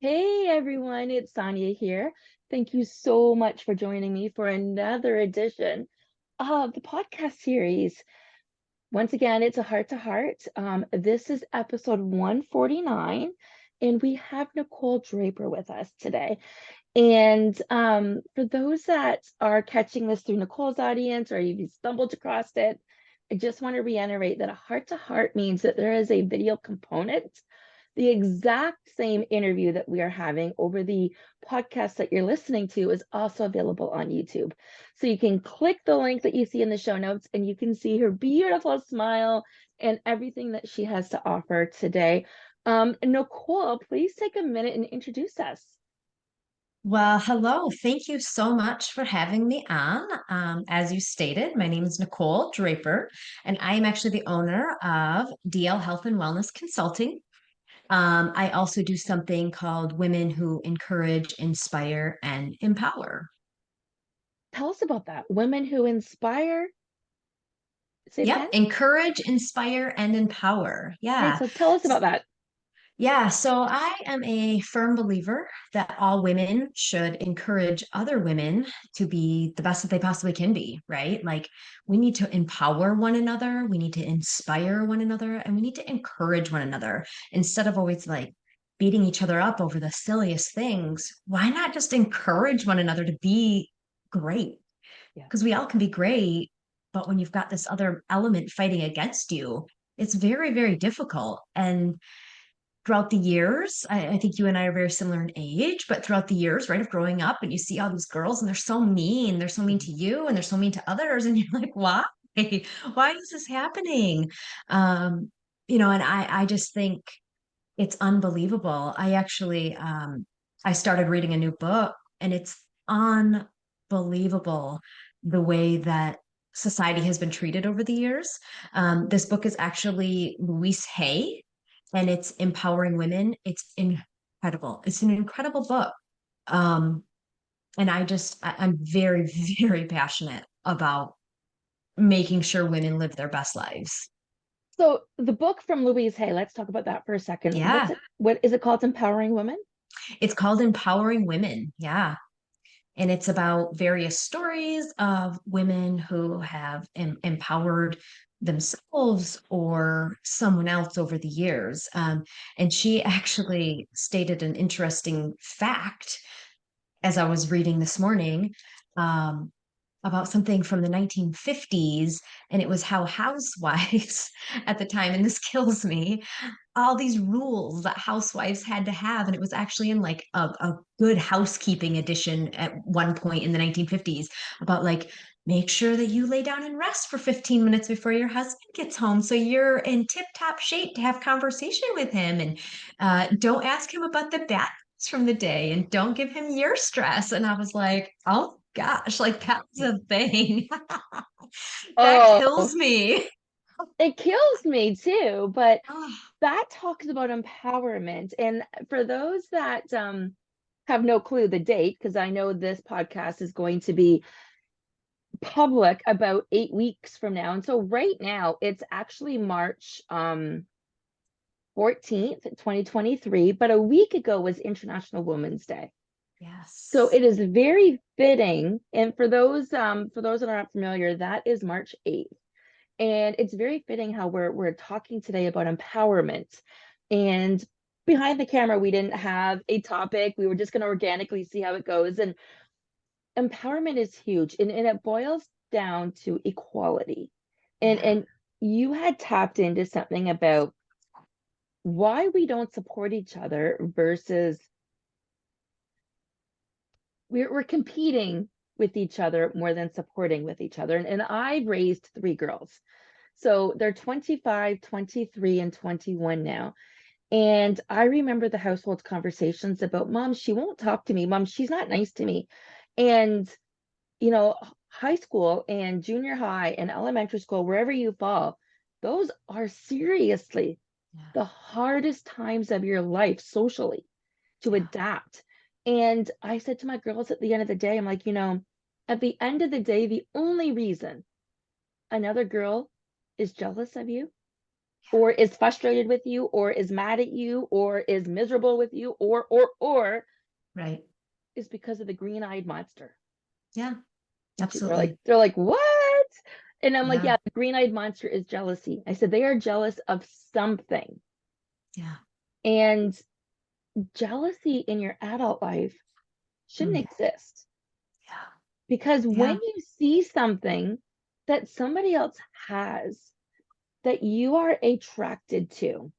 Hey everyone, it's Sonia here. Thank you so much for joining me for another edition of the podcast series. Once again, it's a heart to heart. This is episode 149, and we have Nicole Draper with us today. And for those that are catching this through Nicole's audience or you stumbled across it, I just want to reiterate that a heart to heart means that there is a video component. The exact same interview that we are having over the podcast that you're listening to is also available on YouTube. So you can click the link that you see in the show notes and you can see her beautiful smile and everything that she has to offer today. Nicole, please take a minute and introduce us. Well, hello. Thank you so much for having me on. As you stated, my name is Nicole Draper, and I am actually the owner of DL Health and Wellness Consulting. I also do something called Women Who Encourage, Inspire, and Empower. Tell us about that. Women who inspire. Say it Yep, again. encourage, inspire, and empower. Okay, Yeah. so tell us about that. Yeah, so I am a firm believer that all women should encourage other women to be the best that they possibly can be, right? Like we need to empower one another, we need to inspire one another, and we need to encourage one another instead of always like beating each other up over the silliest things. Why not just encourage one another to be great? Yeah. Because we all can be great, but when you've got this other element fighting against you, it's very, very difficult. And throughout the years, I think you and I are very similar in age, but throughout the years, right, of growing up, and you see all these girls and they're so mean Mhm. to you and they're so mean to others, and you're like, why? Why is this happening? Um, and I just think it's unbelievable. I started reading a new book, and it's unbelievable the way that society has been treated over the years. This book is actually Louise Hay, and it's Empowering Women. It's incredible. It's an incredible book. Um, and I'm very, very passionate about making sure women live their best lives. So the book from Louise Hay, let's talk about that for a second. What's Yeah, it? What is it called? Empowering Women? it's called Empowering Women. Yeah. And it's about various stories of women who have empowered themselves or someone else over the years. And she actually stated an interesting fact as I was reading this morning. Um, about something from the 1950s, and it was how housewives at the time, and this kills me, all these rules that housewives had to have. And it was actually in like a good housekeeping edition at one point in the 1950s about like, make sure that you lay down and rest for 15 minutes before your husband gets home so you're in tip top shape to have conversation with him. And don't ask him about the bad from the day and don't give him your stress. And I was like, oh gosh, like that was a thing. That Oh, kills me. it kills me too, but Oh, that talks about empowerment. And for those that have no clue the date, because I know this podcast is going to be public about 8 weeks from now. And so right now it's actually March 14th, 2023, but a week ago was International Women's Day. So yes. it is very fitting. And for those that aren't familiar, that is March 8th. And it's very fitting how we're talking today about empowerment. And behind the camera, we didn't have a topic. We were just going to organically see how it goes. And empowerment is huge. And it boils down to equality. Yeah. And you had tapped into something about why we don't support each other versus we're competing with each other more than supporting with each other. And I've raised three girls. So they're 25, 23, and 21 now. And I remember the household conversations about mom, she won't talk to me. Mom, she's not nice to me. And, you know, high school and junior high and elementary school, wherever you fall, those are seriously Yeah. the hardest times of your life socially to Yeah. adapt. And I said to my girls at the end of the day, I'm like, at the end of the day, the only reason another girl is jealous of you or is frustrated with you, or is mad at you, or is miserable with you, or Right. is because of the green-eyed monster. Yeah, And people are like, absolutely. they're like, what? And I'm like, Yeah. yeah, the green-eyed monster is jealousy. I said they are jealous of something. Yeah. And jealousy in your adult life shouldn't Mm, exist. yeah. Because when Yeah. you see something that somebody else has that you are attracted to,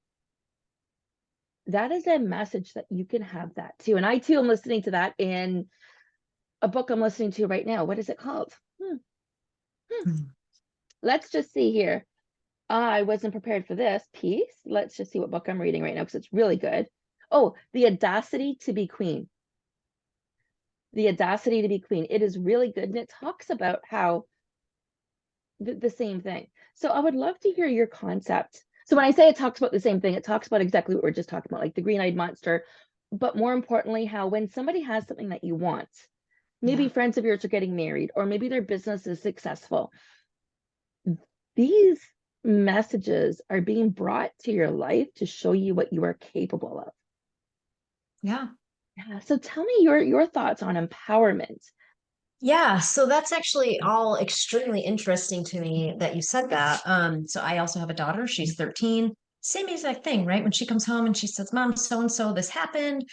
that is a message that you can have that too. And I too am listening to that in a book I'm listening to right now. What is it called? Hmm. Mm. Let's just see here. I wasn't prepared for this piece. Let's just see what book I'm reading right now because it's really good. Oh, The Audacity to Be Queen. The Audacity to Be Queen. It is really good. And it talks about how the same thing. So I would love to hear your concept. So when I say it talks about the same thing, it talks about exactly what we're just talking about, like the green-eyed monster, but more importantly, how when somebody has something that you want, maybe Yeah. friends of yours are getting married, or maybe their business is successful, these messages are being brought to your life to show you what you are capable of. Yeah. Yeah. So tell me your thoughts on empowerment. Yeah, so that's actually all extremely interesting to me that you said that. So I also have a daughter, she's 13. Same exact thing, right? When she comes home and she says, Mom, so and so, this happened.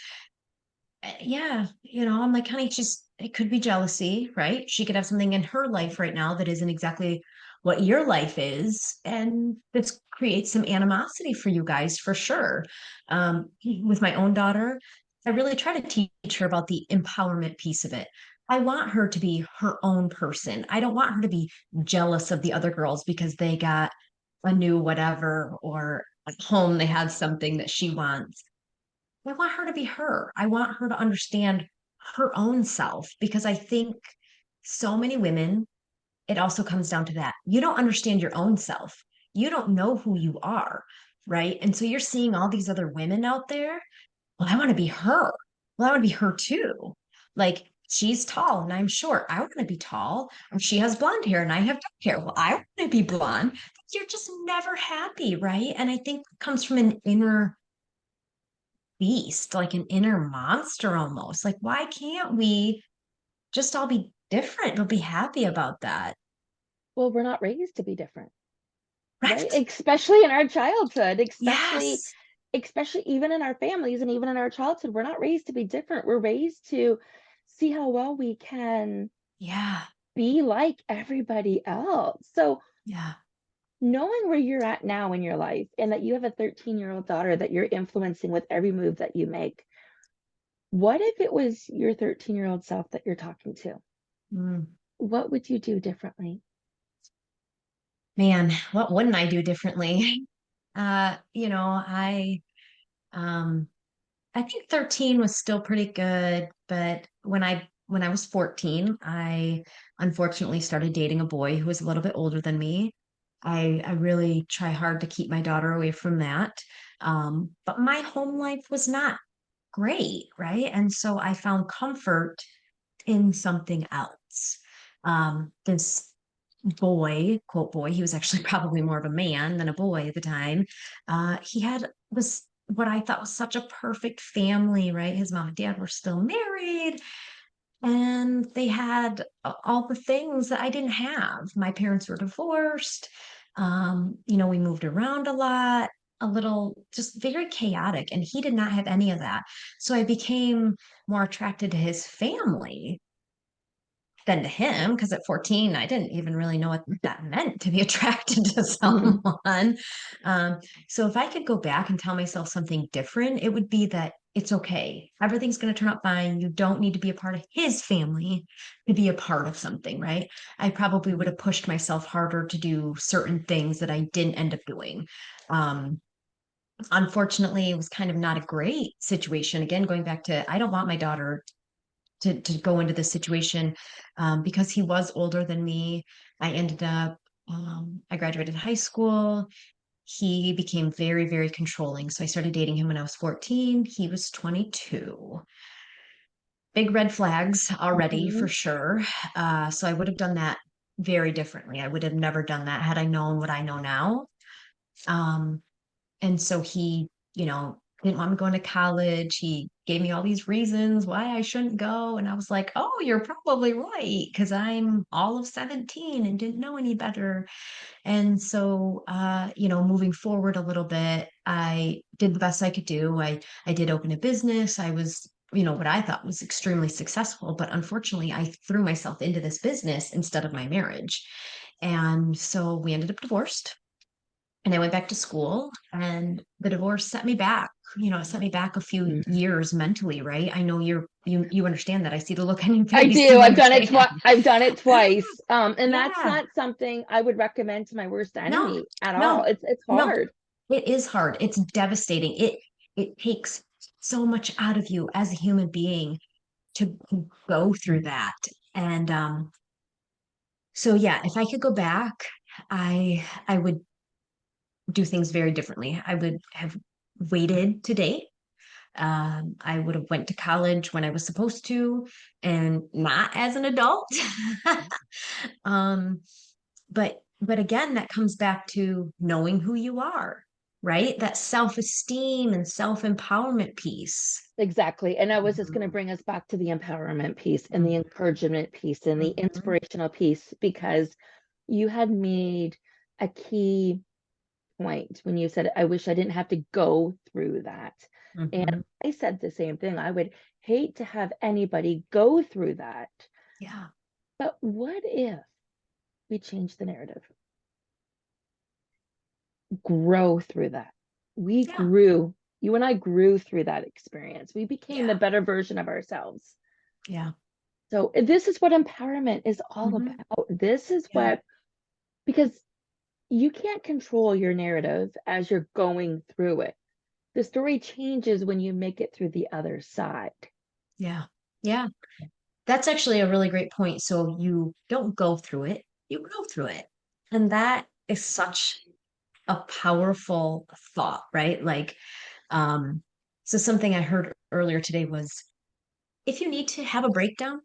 Yeah, I'm like, honey, it could be jealousy, right? She could have something in her life right now that isn't exactly what your life is. And this creates some animosity for you guys for sure. With my own daughter, I really try to teach her about the empowerment piece of it. I want her to be her own person. I don't want her to be jealous of the other girls because they got a new whatever or at home they had something that she wants. I want her to be her. I want her to understand her own self because I think so many women, it also comes down to that. You don't understand your own self. You don't know who you are, right? And so you're seeing all these other women out there. Well, I want to be her. Well, I want to be her too. Like she's tall and I'm short. I want to be tall. Or she has blonde hair and I have dark hair. Well, I want to be blonde. You're just never happy, right? And I think it comes from an inner beast, like an inner monster almost. Like, why can't we just all be different but be happy about that? Well, we're not raised to be different, right? Right. Especially in our childhood, Yes. especially even in our families and even in our childhood, we're not raised to be different. We're raised to see how well we can Yeah. be like everybody else. So Yeah. knowing where you're at now in your life and that you have a 13-year-old daughter that you're influencing with every move that you make, what if it was your 13-year-old self that you're talking to? Mm. What would you do differently? Man, what wouldn't I do differently? Um I think 13 was still pretty good, but when I was 14, I unfortunately started dating a boy who was a little bit older than me. I really try hard to keep my daughter away from that. But my home life was not great, right? And so I found comfort in something else. This boy, quote boy, he was actually probably more of a man than a boy at the time. He had was what I thought was such a perfect family, right? His mom and dad were still married and they had all the things that I didn't have. My parents were divorced. We moved around a lot, a little just very chaotic, and he did not have any of that. So I became more attracted to his family than to him because at 14 I didn't even really know what that meant to be attracted to Mhm. someone. um, so if I could go back and tell myself something different, it would be that it's okay, everything's going to turn out fine, you don't need to be a part of his family to be a part of something, right? I probably would have pushed myself harder to do certain things that I didn't end up doing. um, Unfortunately, it was kind of not a great situation. Again, going back to, I don't want my daughter to go into this situation, because he was older than me. I ended up, I graduated high school. He became very, very controlling. So I started dating him when I was 14. He was 22. Big red flags already for Mhm. sure. So I would have done that very differently. I would have never done that had I known what I know now. And so he, didn't want me going to college. He gave me all these reasons why I shouldn't go. And I was like, oh, you're probably right, because I'm all of 17 and didn't know any better. And so, moving forward a little bit, I did the best I could do. I did open a business. I was, what I thought was extremely successful, but unfortunately, I threw myself into this business instead of my marriage. And so we ended up divorced. And I went back to school, and the divorce set me back. It set me back a few Mhm. years mentally, right? I know you understand that. I see the look on your I face. do. You I've done it understand. twice. I've done it twice. And that's Yeah. not something I would recommend to my worst No, enemy at all. no, It's no. hard. It is hard. It's devastating. It takes so much out of you as a human being to go through that. And so yeah, if I could go back, I would do things very differently. I would have waited to date. I would have went to college when I was supposed to, and not as an adult. um, but again, that comes back to knowing who you are, right? That self-esteem and self-empowerment piece. Exactly. And I was just going to Mhm, bring us back to the empowerment piece and the mhm, encouragement piece and the mhm. inspirational piece, because you had made a key point when you said, I wish I didn't have to go through that. And Mhm. I said the same thing. I would hate to have anybody go through that. Yeah. But what if we change the narrative, grow through that? We Yeah. grew, you and I grew through that experience. We became the Yeah. better version of ourselves. Yeah. So this is what empowerment is all Hmm. about. This is Yeah. what, because you can't control your narrative as you're going through it. The story changes when you make it through the other side. Yeah. Yeah. That's actually a really great point. So you don't go through it, you grow through it. And that is such a powerful thought, right? Like, um, so something I heard earlier today was if you need to have a breakdown,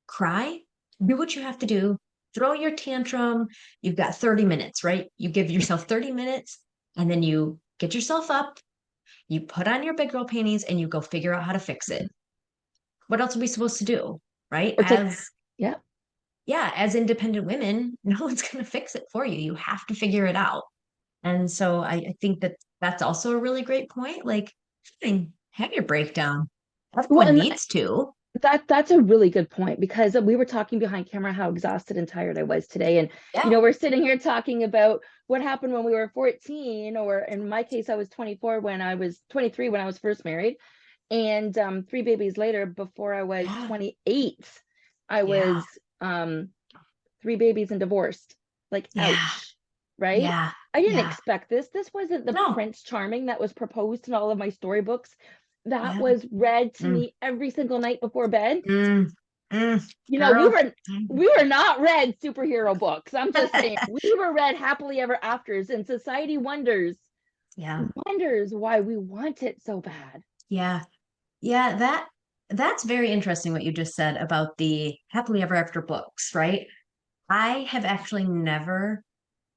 cry, do what you have to do, throw your tantrum. You've got 30 minutes, right? You give yourself 30 minutes and then you get yourself up, you put on your big girl panties and you go figure out how to fix it. What else are we supposed to do? Right? It's like, yeah. As independent women, no one's going to fix it for you. You have to figure it out. And so I think that that's also a really great point. Like, fine, have your breakdown. Well, Everyone and needs to. that's a really good point, because we were talking behind camera how exhausted and tired I was today. And, Yeah. we're sitting here talking about what happened when we were 14, or in my case, I was 24 when I was 23 when I was first married. And three babies later, before I was Yeah. 28, I Yeah. was um, three babies and divorced. Like, Yeah. ouch, right? Yeah. I didn't Yeah. expect this. This wasn't the No. Prince Charming that was proposed in all of my storybooks. That Yeah. was read to Mm, me every single night before bed. mm, mm. We Girl. were Mm. we were not read superhero books. I'm just saying, we were read happily ever afters, and society Yeah. wonders why we want it so bad. Yeah. Yeah. That's very interesting what you just said about the happily ever after books, right? I have actually never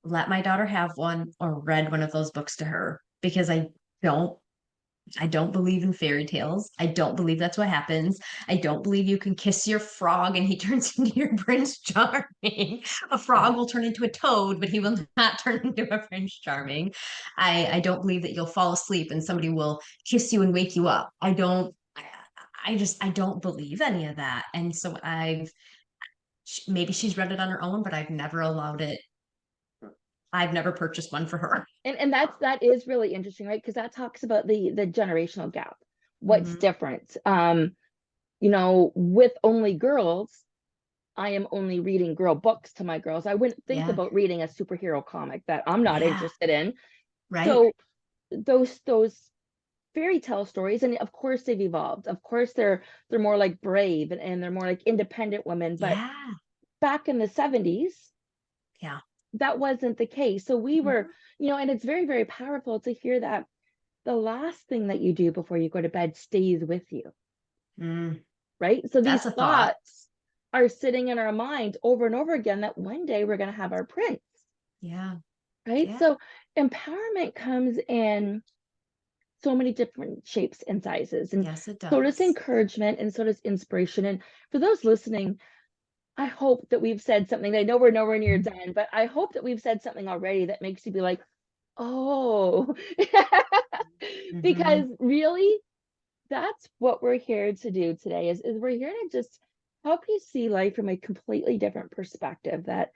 let my daughter have one or read one of those books to her because don't I don't believe in fairy tales. I don't believe that's what happens. I don't believe you can kiss your frog and he turns into your Prince Charming. A frog will turn into a toad, but he will not turn into a Prince Charming. I don't believe that you'll fall asleep and somebody will kiss you and wake you up. I don't believe any of that. And so maybe she's read it on her own, but I've never purchased one for her. And that is really interesting, right? Because that talks about the generational gap. What's Hmm. different? With only girls, I am only reading girl books to my girls. I wouldn't think Yeah. about reading a superhero comic that I'm not Yeah. interested in. Right. So those fairy tale stories, and of course they've evolved. Of course they're more like brave, and they're more like independent women. But Yeah. back in the 70s, Yeah. that wasn't the case. So we were, Mhm. and it's very, very powerful to hear that the last thing that you do before you go to bed stays with you, Mm, right? So these that's a thought. thoughts are sitting in our mind over and over again, that one day we're going to have our prince, Yeah. right? Yeah. So empowerment comes in so many different shapes and sizes. And Yes, it so does does. encouragement and so does inspiration. And for those listening, I hope that we've said something. I know we're nowhere near done, but I hope that we've said something already that makes you be like, oh, Mm-hmm. because really, that's what we're here to do today is we're here to just help you see life from a completely different perspective, that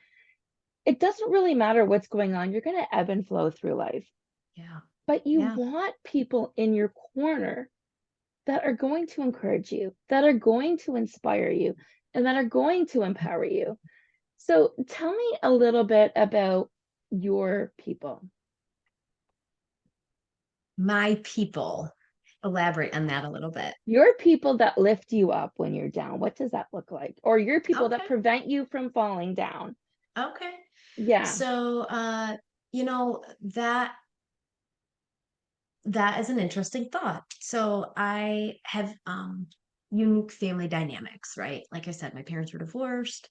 it doesn't really matter what's going on. You're going to ebb and flow through life, Yeah. but you Yeah. want people in your corner that are going to encourage you, that are going to inspire you, and that are going to empower you. So tell me a little bit about your people. My people. Elaborate on that a little bit. Your people that lift you up when you're down. What does that look like? Or your people that Okay. prevent you from falling down. Okay. Yeah. So, you know, that is an interesting thought. So I have unique family dynamics, right? Like I said, my parents were divorced.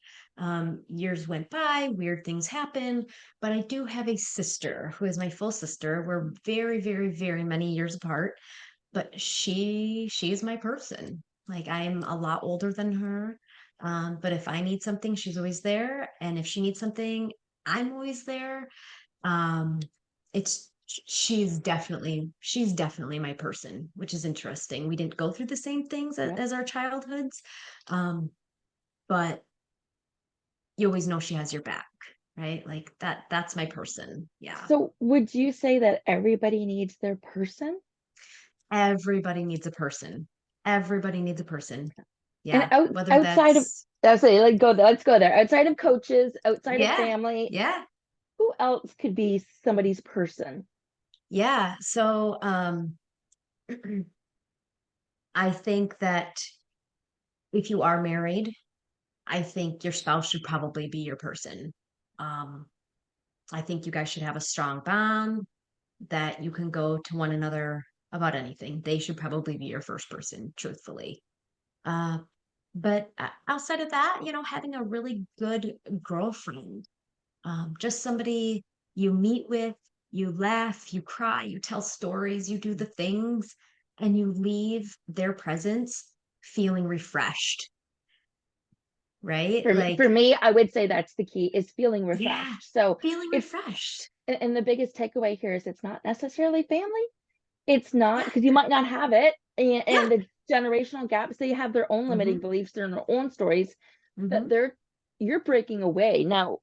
Years went by, weird things happened, but I do have a sister who is my full sister. We're very, very, very many years apart, but she's my person. Like I'm a lot older than her. But if I need something, she's always there. And if she needs something, I'm always there. um it's she's definitely my person, which is interesting. We didn't go through the same things Yep. as our childhoods, um but you always know she has your back, right? Like that's my person. Yeah. So would you say that everybody needs their person? Everybody needs a person. Everybody needs a person. And Yeah, out whether outside of, that's I'll say, like, go there, let's go there. Outside of coaches, outside of yeah, family, yeah, who else could be somebody's person? yeah. So I think that if you are married, I think your spouse should probably be your person. Um, I think you guys should have a strong bond that you can go to one another about anything. They should probably be your first person, truthfully. Uh, but outside of that, having a really good girlfriend, just somebody you meet with, you laugh, you cry, you tell stories, you do the things, and you leave their presence feeling refreshed, right? For Like, me, I would say that's the key, is feeling yeah, refreshed. So feeling it's, refreshed. and the biggest takeaway here is it's not necessarily family. It's not, Yeah, because you might not have it, yeah. and the generational gaps, they have their own limiting Mm-hmm. beliefs, their own stories, that Mm-hmm. you're breaking away now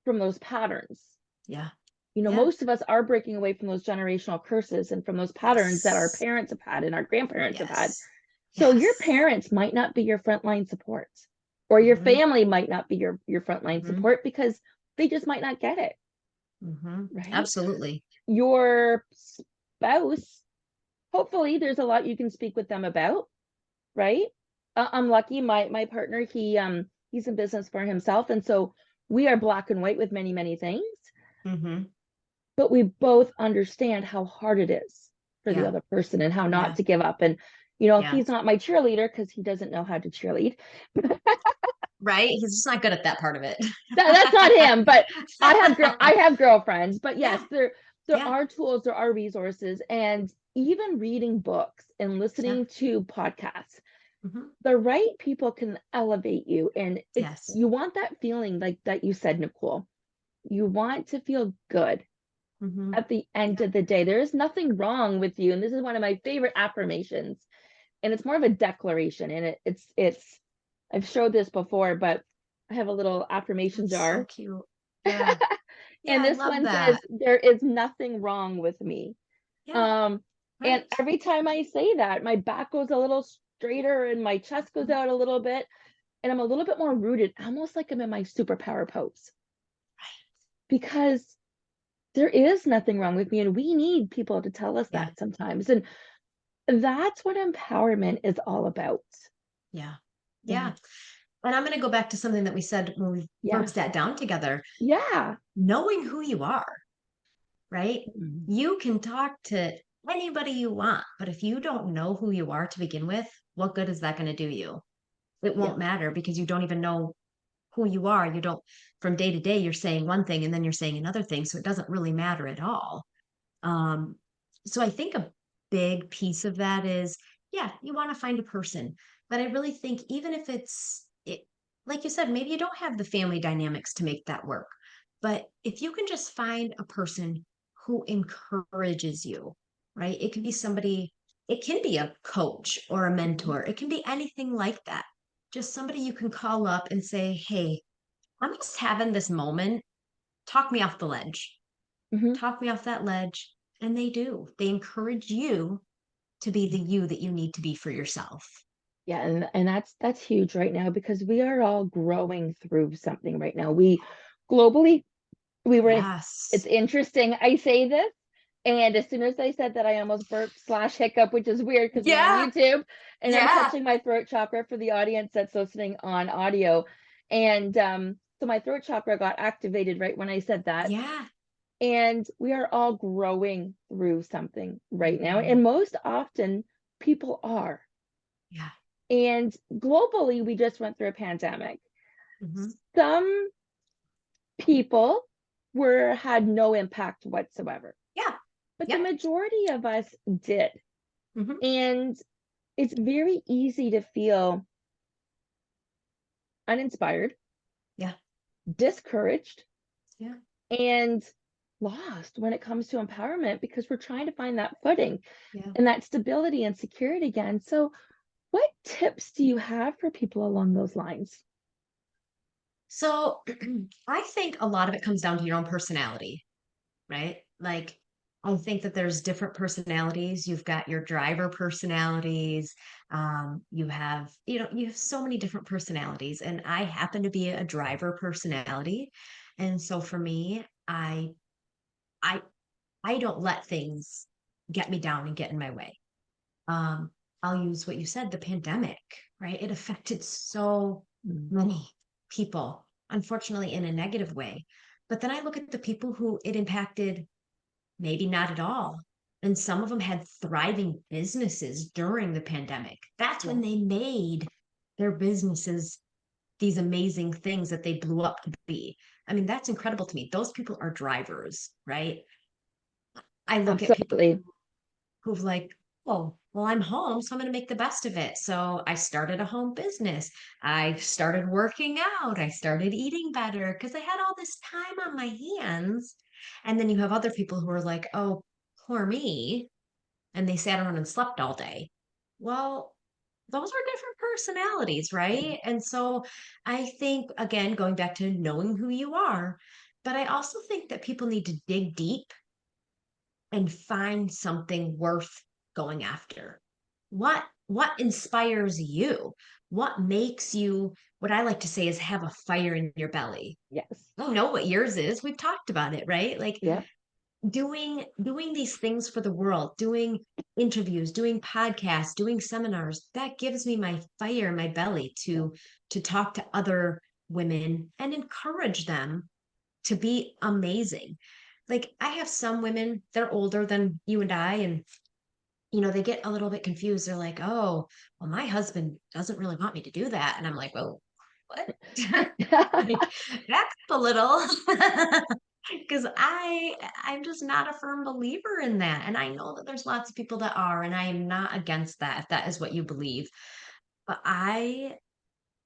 from those patterns. Yeah. Yeah. Most of us are breaking away from those generational curses and from those patterns that our Yes. parents have had and our grandparents have had. Yes. So your Yes. parents might not be your frontline support, or your Mm-hmm. family might not be your frontline Mm-hmm. support, because they just might not get it, Mm-hmm. right? Absolutely. Your spouse, hopefully there's a lot you can speak with them about, right? I'm lucky, my partner, he's in business for himself, and so we are black and white with many things, Mm-hmm. but we both understand how hard it is for the Yeah. other person and how not Yeah. to give up. And Yeah. he's not my cheerleader because he doesn't know how to cheerlead. Right? He's just not good at that part of it. That's not him, but I have girlfriends. But Yeah. yes, there Yeah. are tools, there are resources, and even reading books and Yeah. listening to podcasts. Mm-hmm. The right people can elevate you, and Yes. you want that feeling, like that you said, Nicole. You want to feel good Mm-hmm. at the end Yeah. of the day. There is nothing wrong with you. And this is one of my favorite affirmations. And it's more of a declaration. And it's I've showed this before, but I have a little affirmation That's so jar. cute. Yeah. Yeah, And I this love one says, that. there is nothing wrong with me. Yeah. Um, and Right. every time I say that, my back goes a little straighter and my chest goes Mhm. out a little bit. And I'm a little bit more rooted, almost like I'm in my superpower pose. Because there is nothing wrong with me. And we need people to tell us Yeah. that sometimes. And that's what empowerment is all about. Yeah. Yeah. Yeah. And I'm going to go back to something that we said when we Yeah. first sat down together. Yeah. Knowing who you are, right? Mhm. You can talk to anybody you want, but if you don't know who you are to begin with, what good is that going to do you? It Yeah. won't matter because you don't even know who you are. You don't, from day to day, you're saying one thing and then you're saying another thing. So it doesn't really matter at all. Um, so I think a big piece of that is, yeah, you want to find a person. But I really think even if like you said, maybe you don't have the family dynamics to make that work. But if you can just find a person who encourages you, right? It can be somebody, it can be a coach or a Mhm. mentor. It can be anything like that. Just somebody you can call up and say, hey, I'm just having this moment. Talk me off the ledge. Mhm. Talk me off that ledge. And they do. They encourage you to be the you that you need to be for yourself. Yeah, and that's huge right now because we are all growing through something right now. We globally, we were, it's Yes. interesting. I say this, and as soon as I said that, I almost burped slash hiccup, which is weird because we're on Yeah. YouTube and I'm Yeah. touching my throat chakra for the audience that's listening on audio. And so my throat chakra got activated right when I said that. Yeah. And we are all growing through something right now. Mhm. And most often people are. Yeah. And globally, we just went through a pandemic. Mhm. Some people had no impact whatsoever, Yeah. but the Yep. majority of us did. Mhm. And it's very easy to feel uninspired, Yeah. discouraged, Yeah. and lost when it comes to empowerment because we're trying to find that footing Yeah. and that stability and security again. So, what tips do you have for people along those lines? So I think a lot of it comes down to your own personality, right? Like, I think that there's different personalities. You've got your driver personalities. You have so many different personalities, and I happen to be a driver personality. And so for me, I, I don't let things get me down and get in my way. Um, I'll use what you said, the pandemic, right? It affected so Mm. many people, unfortunately, in a negative way. But then I look at the people who it impacted maybe not at all. And some of them had thriving businesses during the pandemic. That's when Yeah, they made their businesses these amazing things that they blew up to be. I mean, that's incredible to me. Those people are drivers, right? I look at people absolutely. who've like, oh, well, I'm home, so I'm going to make the best of it. So I started a home business. I started working out. I started eating better because I had all this time on my hands. And then you have other people who are like, oh, poor me. And they sat around and slept all day. Well, those are different personalities, right? And so I think, again, going back to knowing who you are, but I also think that people need to dig deep and find something worth going after. What inspires you? What makes you, what I like to say is have a fire in your belly. Yes. I know what yours is. We've talked about it, right? Like Yeah. doing these things for the world, doing interviews, doing podcasts, doing seminars, that gives me my fire in my belly Yeah. to talk to other women and encourage them to be amazing. Like I have some women, they're older than you and I, and they get a little bit confused. They're like, "Oh, well, my husband doesn't really want me to do that." And I'm like, "Well, what?" Like, back up a little. Because I'm just not a firm believer in that. And I know that there's lots of people that are, and I am not against that if that is what you believe. But I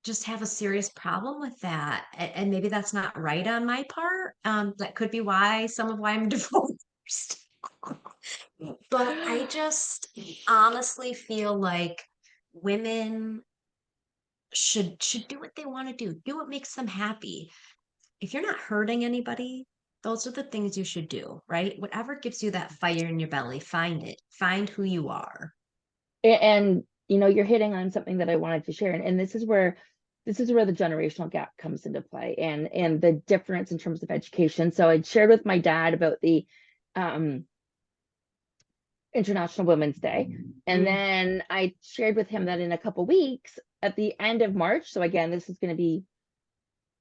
just have a serious problem with that. And maybe that's not right on my part. That could be some of why I'm divorced. But I just honestly feel like women should do what they want to do what makes them happy. If you're not hurting anybody, those are the things you should do, right? Whatever gives you that fire in your belly, find it. Find who you are. And you're hitting on something that I wanted to share, and this is where the generational gap comes into play, and the difference in terms of education. So I shared with my dad about the um International Women's Day, and Mm, then I shared with him that in a couple weeks at the end of March, so again this is going to be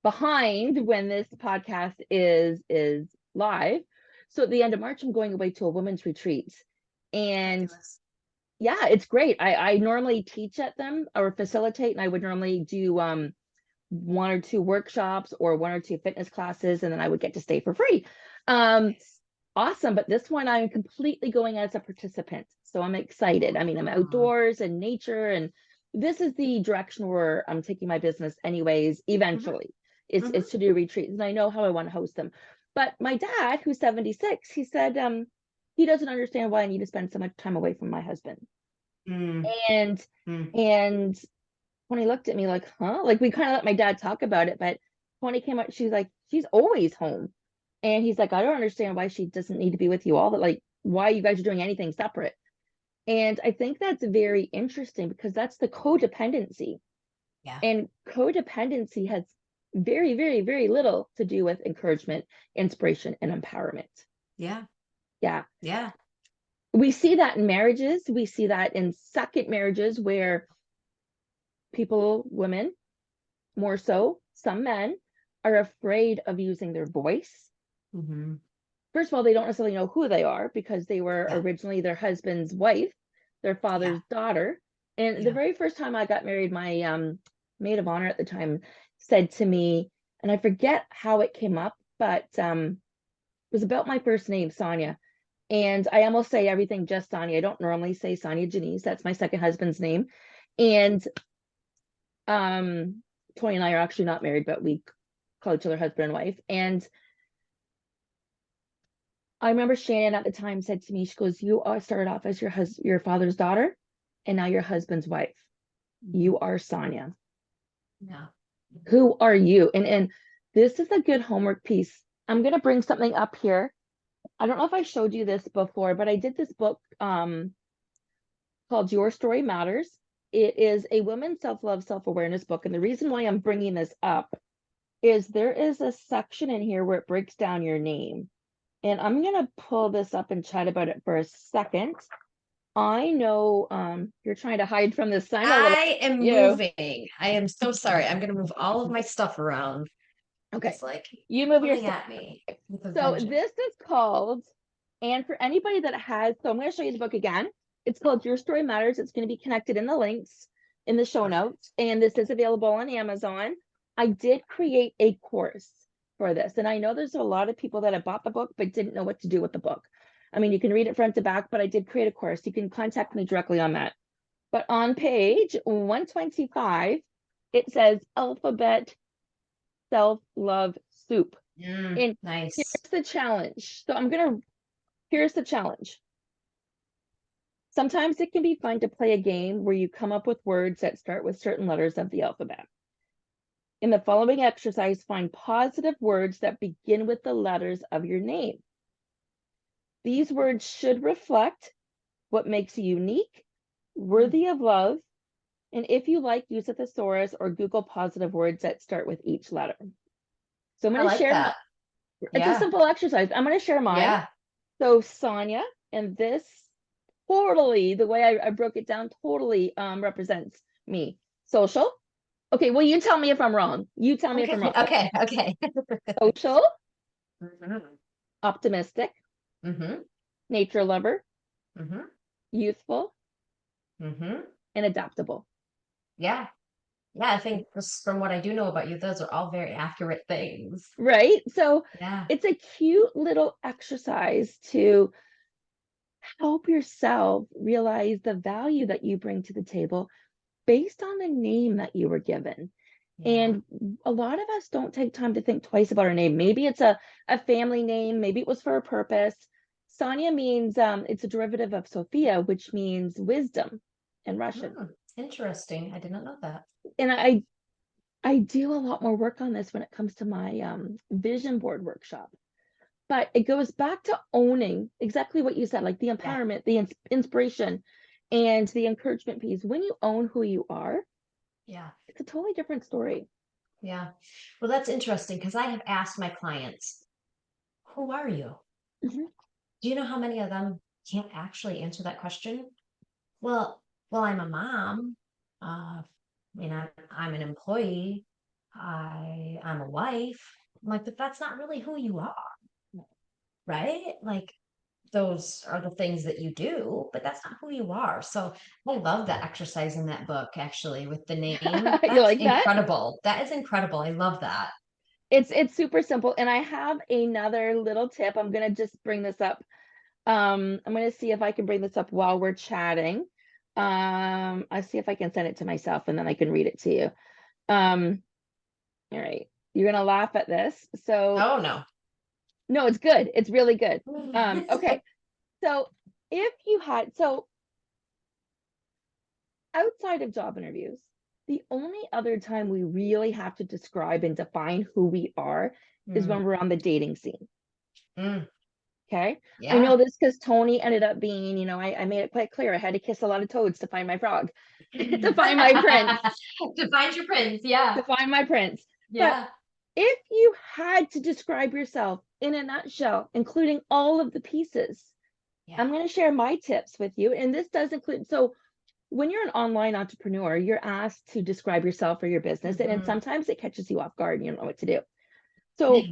behind when this podcast is live. So at the end of March, I'm going away to a women's retreat. And fabulous. yeah, it's great. I normally teach at them or facilitate, and I would normally do one or two workshops or one or two fitness classes, and then I would get to stay for free. Um, awesome. But this one, I'm completely going as a participant. So I'm excited. I mean, I'm outdoors and nature, and this is the direction where I'm taking my business anyways, eventually. It's to do retreats, and I know how I want to host them. But my dad, who's 76, he said he doesn't understand why I need to spend so much time away from my husband. Mm, And mm. and when he looked at me like, huh? Like we kind of let my dad talk about it, but when he came out, she's like, she's always home. And he's like, I don't understand why she doesn't need to be with you all, but like why you guys are doing anything separate. And I think that's very interesting because that's the codependency. Yeah. And codependency has very, very, very little to do with encouragement, inspiration, and empowerment. Yeah. Yeah. Yeah. We see that in marriages. We see that in second marriages where people, women, more so, some men are afraid of using their voice. Mm-hmm. First of all, they don't necessarily know who they are because they were Yeah. originally their husband's wife, their Yeah. father's daughter. And the Yeah. very first time I got married, my maid of honor at the time said to me, and I forget how it came up, but it was about my first name, Sonia. And I almost say everything just Sonia. I don't normally say Sonia Janice. That's my second husband's name. And Tony and I are actually not married, but we call each other husband and wife. And I remember Shannon at the time said to me, she goes, "You are started off as your father's daughter, and now your husband's wife. Mhm. You are Sonia. Yeah. Who are you?" And this is a good homework piece. I'm gonna bring something up here. I don't know if I showed you this before, but I did this book called Your Story Matters. It is a women's self-love, self-awareness book. And the reason why I'm bringing this up is there is a section in here where it breaks down your name. And I'm gonna pull this up and chat about it for a second. I know you're trying to hide from the sun a little. I am You moving. I am so sorry. I'm going to move all of my stuff around. okay? It's like You move your coming stuff. at me with a So vengeance. this is called, and for anybody that has, so I'm going to show you the book again. It's called Your Story Matters. It's going to be connected in the links in the show Perfect. notes, and this is available on Amazon. I did create a course for this, and I know there's a lot of people that have bought the book but didn't know what to do with the book. I mean, you can read it front to back, but I did create a course. You can contact me directly on that. But on page 125, it says alphabet self-love soup. And Nice. here's the challenge. Here's the challenge. Sometimes it can be fun to play a game where you come up with words that start with certain letters of the alphabet. In the following exercise, find positive words that begin with the letters of your name. These words should reflect what makes you unique, worthy of love, and if you like, use a thesaurus or Google positive words that start with each letter. So I'm I going to like share, that. it's a Yeah. simple exercise. I'm going to share mine. Yeah. So Sonia, and this totally, the way I broke it down totally represents me. Social. Okay, well, you tell me if I'm wrong. You tell me if Okay. I'm wrong. Okay. Okay. Social, Mm-hmm. optimistic, Mm-hmm. nature lover, Mm-hmm. youthful, Mm-hmm. and adaptable. Yeah. Yeah. I think just from what I do know about you, those are all very accurate things. Right? So Yeah. it's a cute little exercise to help yourself realize the value that you bring to the table based on the name that you were given. Yeah. And a lot of us don't take time to think twice about our name. Maybe it's a family name, maybe it was for a purpose. Sonia means it's a derivative of Sophia, which means wisdom in Russian. Interesting. I did not know that. And I do a lot more work on this when it comes to my vision board workshop. But it goes back to owning exactly what you said, like the Yeah. empowerment, the inspiration, and the encouragement piece. When you own who you are, Yeah. it's a totally different story. Yeah. Well, that's interesting because I have asked my clients, who are you? Mhm. Do you know how many of them can't actually answer that question? Well, I'm a mom. I'm an employee. I'm a wife. I'm like, but that's not really who you are, right? Like, those are the things that you do, but that's not who you are. So I love the exercise in that book, actually, with the name. You That's like that? incredible. That is incredible. I love that. It's super simple. And I have another little tip. I'm gonna just bring this up. I'm gonna see if I can bring this up while we're chatting. I'll see if I can send it to myself and then I can read it to you. All right. You're gonna laugh at this. So Oh no. no, it's good. It's really good. Okay. So if you had so outside of job interviews, the only other time we really have to describe and define who we are is Mm, when we're on the dating scene. mm, Okay. I yeah. know this because Tony ended up being, I made it quite clear I had to kiss a lot of toads to find my frog, to find my prince, To find your prince. Yeah. to find my prince. But Yeah. if you had to describe yourself in a nutshell, including all of the pieces, Yeah. I'm going to share my tips with you. And this does include, so when you're an online entrepreneur, you're asked to describe yourself or your business, and Mhm. sometimes it catches you off guard and you don't know what to do. So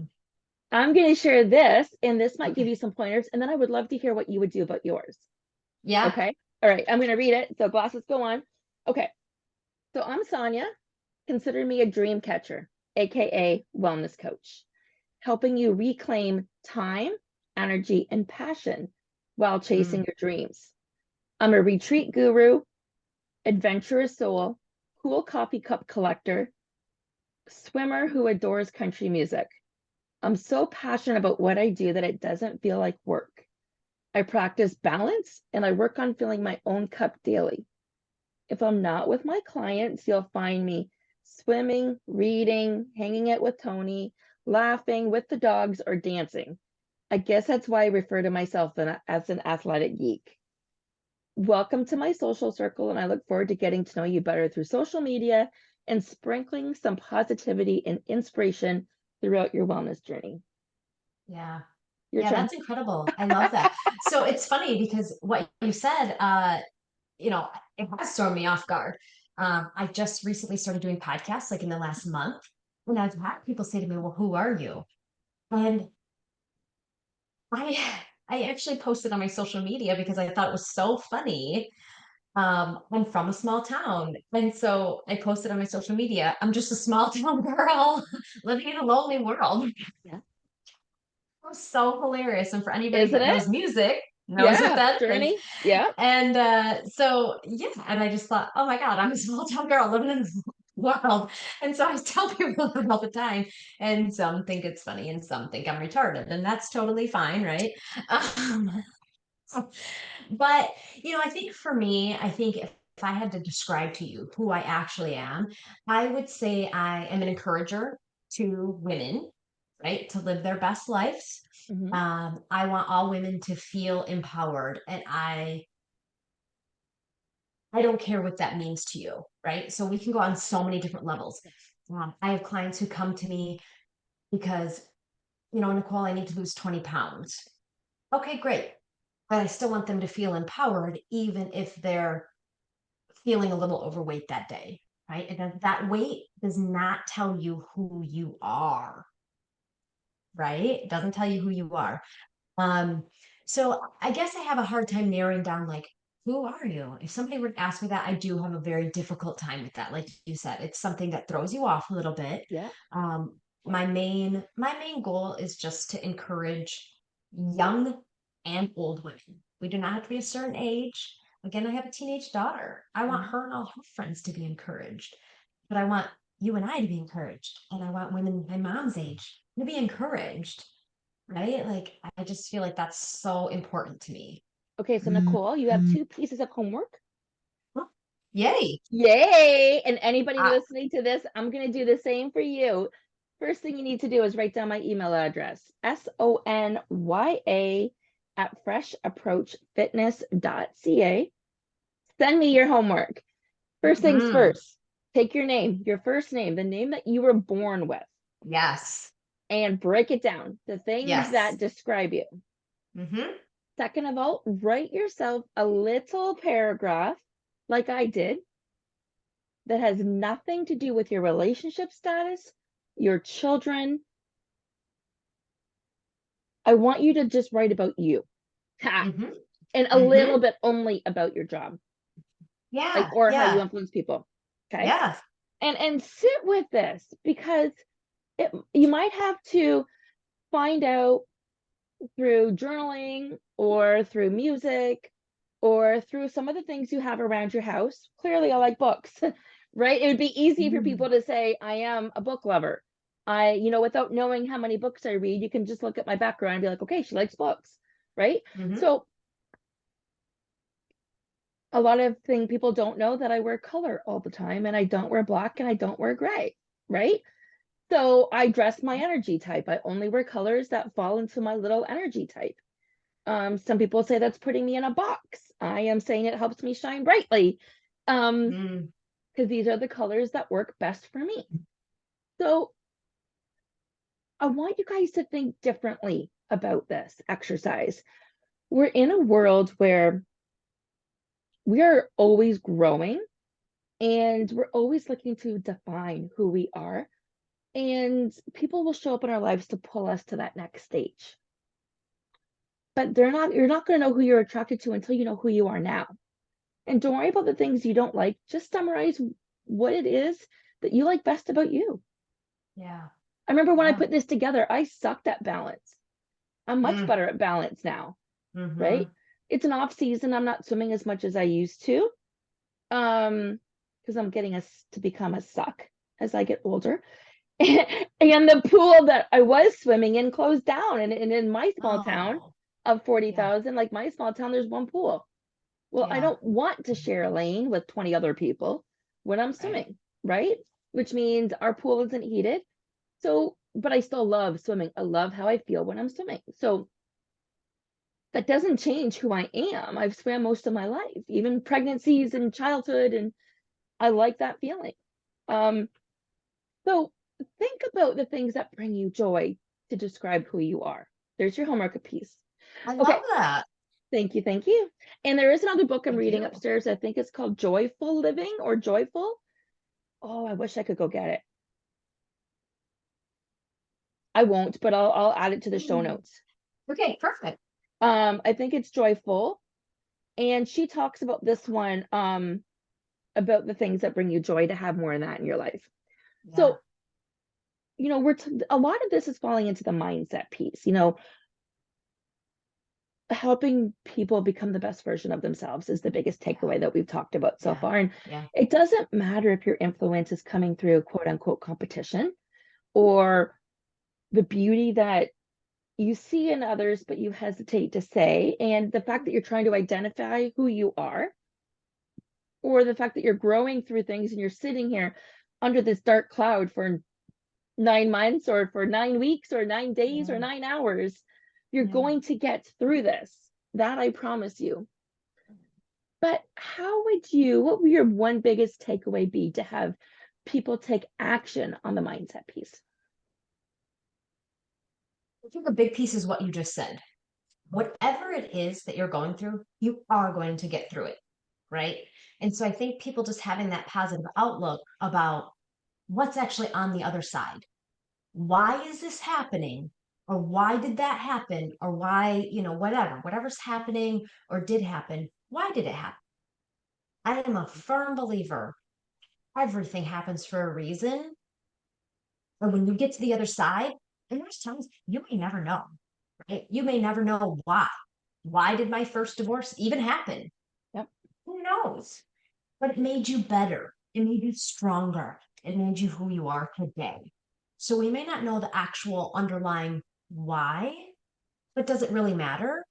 I'm going to share this, and this might give Okay. you some pointers, and then I would love to hear what you would do about yours. Yeah. Okay. All right. I'm going to read it. So glasses go on. Okay. So I'm Sonia. Consider me a dream catcher, AKA wellness coach, helping you reclaim time, energy, and passion while chasing Mm, your dreams. I'm a retreat guru, adventurous soul, cool coffee cup collector, swimmer who adores country music. I'm so passionate about what I do that it doesn't feel like work. I practice balance and I work on filling my own cup daily. If I'm not with my clients, you'll find me swimming, reading, hanging out with Tony, laughing with the dogs, or dancing. I guess that's why I refer to myself as an athletic geek. Welcome to my social circle, and I look forward to getting to know you better through social media and sprinkling some positivity and inspiration throughout your wellness journey. yeah. Your Yeah, turn. that's incredible. I love that. So it's funny because what you said, you know, it has thrown me off guard. I just recently started doing podcasts like in the last month. And I've had people say to me, well, who are you? And I I actually posted on my social media because I thought it was so funny. I'm from a small town. And so I posted on my social media, I'm just a small town girl living in a lonely world. Yeah. It was so hilarious. And for anybody Isn't that it? knows music, knows what Yeah. that is. Journey. Yeah. And so yeah, and I just thought, oh my God, I'm a small town girl living in the world. And so I tell people that all the time, and some think it's funny and some think I'm retarded, and that's totally fine, right? Um, but I think for me, I think if I had to describe to you who I actually am, I would say I am an encourager to women, right, to live their best lives. Hmm. I want all women to feel empowered, and I don't care what that means to you, right? So we can go on so many different levels. I have clients who come to me because, Nicole, I need to lose 20 pounds. Okay, great. But I still want them to feel empowered, even if they're feeling a little overweight that day, right? And that weight does not tell you who you are, right? It doesn't tell you who you are. Um, so I guess I have a hard time narrowing down like, who are you? If somebody were to ask me that, I do have a very difficult time with that. Like you said, it's something that throws you off a little bit. Yeah. My main goal is just to encourage young and old women. We do not have to be a certain age. Again, I have a teenage daughter. I want Mhm. her and all her friends to be encouraged, but I want you and I to be encouraged, and I want women my mom's age to be encouraged, right? Like, I just feel like that's so important to me. Okay, so Nicole, you have two pieces of homework. Well, yay. Yay! And anybody Uh, listening to this, I'm going to do the same for you. First thing you need to do is write down my email address, sonya@freshapproachfitness.ca. Send me your homework. First things mhm. first, take your name, your first name, the name that you were born with, Yes. and break it down, the things that Yes. describe you. Hmm. Second of all, write yourself a little paragraph, like I did, that has nothing to do with your relationship status, your children. I want you to just write about you. Ha. Mm-hmm. And a Mm-hmm. little bit only about your job, like, Yeah. or how you Yeah. influence people. Okay. Yeah. And sit with this, because you might have to find out through journaling or through music or through some of the things you have around your house. Clearly, I like books, right? It would be easy for Mm-hmm. people to say, I am a book lover. Without knowing how many books I read, you can just look at my background and be like, okay, she likes books, right? Mm-hmm. So a lot of things people don't know that I wear color all the time, and I don't wear black and I don't wear gray, right? So I dress my energy type. I only wear colors that fall into my little energy type. Some people say that's putting me in a box. I am saying it helps me shine brightly. Mm. Because these are the colors that work best for me. So I want you guys to think differently about this exercise. We're in a world where we are always growing and we're always looking to define who we are. And people will show up in our lives to pull us to that next stage. But you're not going to know who you're attracted to until you know who you are now. And don't worry about the things you don't like. Just summarize what it is that you like best about you. Yeah. I remember when I Yeah. put this together, I sucked at balance. I'm much Mm. better at balance now, right? Mm-hmm. It's an off season. I'm not swimming as much as I used to. Because I'm getting to become a suck as I get older. And the pool that I was swimming in closed down. And in my small town Oh, of yeah. 40,000, like my small town, there's one pool. Well, I Yeah. don't want to share a lane with 20 other people when I'm Right. swimming, right? Which means our pool isn't heated. So, but I still love swimming. I love how I feel when I'm swimming. So that doesn't change who I am. I've swam most of my life, even pregnancies and childhood, and I like that feeling. Um, so think about the things that bring you joy to describe who you are. There's your homework piece. I love Okay, that. thank you, thank you. And there is another book I'm Thank reading you. upstairs. I think it's called Joyful Living or Joyful. Oh, I wish I could go get it. I won't, but I'll add it to the show Mm. notes. Okay, perfect. I think it's Joyful, and she talks about this one, about the things that bring you joy, to have more of that in your life. Yeah. So, a lot of this is falling into the mindset piece, helping people become the best version of themselves is the biggest Yeah. takeaway that we've talked about so Yeah. far. And Yeah. it doesn't matter if your influence is coming through quote unquote competition or the beauty that you see in others, but you hesitate to say, and the fact that you're trying to identify who you are, or the fact that you're growing through things and you're sitting here under this dark cloud for 9 months or for 9 weeks or 9 days or Yeah. 9 hours, you're Yeah. going to get through this. That I promise you. But what would your one biggest takeaway be to have people take action on the mindset piece? I think a big piece is what you just said. Whatever it is that you're going through, you are going to get through it, right? And so I think people just having that positive outlook about what's actually on the other side. Why is this happening? Or why did that happen? Or why, whatever's happening or did happen, why did it happen? I am a firm believer everything happens for a reason. And when you get to the other side, and there's times you may never know, right? You may never know why. Why did my first divorce even happen? Yep. Who knows? But it made you better. It made you stronger. It made you who you are today. So we may not know the actual underlying why, but does it really matter?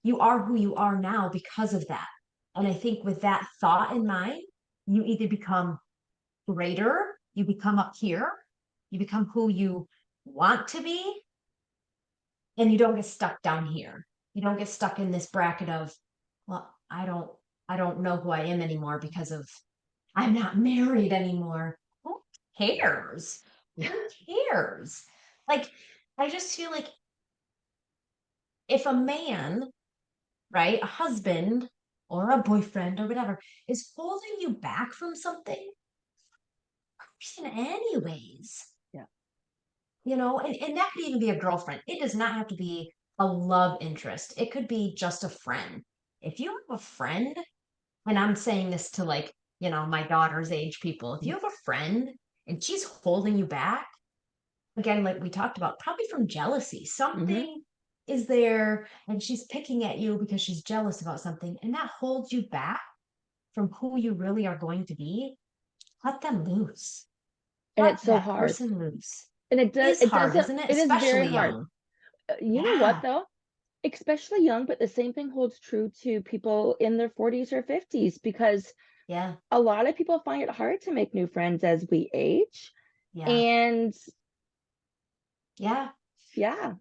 You are who you are now because of that. And I think with that thought in mind, you either become greater, you become up here, you become who you want to be, and you don't get stuck down here. You don't get stuck in this bracket of, well, I don't know who I am anymore because of I'm not married anymore. Who cares? Yeah. Who cares? Like, I just feel like if a man, right, a husband or a boyfriend or whatever, is holding you back from something, anyways, Yeah. and that could even be a girlfriend. It does not have to be a love interest. It could be just a friend. If you have a friend, and I'm saying this to like, my daughter's age people, if you have a friend and she's holding you back, again, like we talked about, probably from jealousy, Mm-hmm. something is there and she's picking at you because she's jealous about something, and that holds you back from who you really are going to be. Let them loose. And Let it's so that hard. person loose. And It is it hard, doesn't, isn't it? it is very Especially hard. young. You know what Yeah. though? Especially young, but the same thing holds true to people in their 40s or 50s, because Yeah. a lot of people find it hard to make new friends as we age. Yeah. And Yeah. yeah,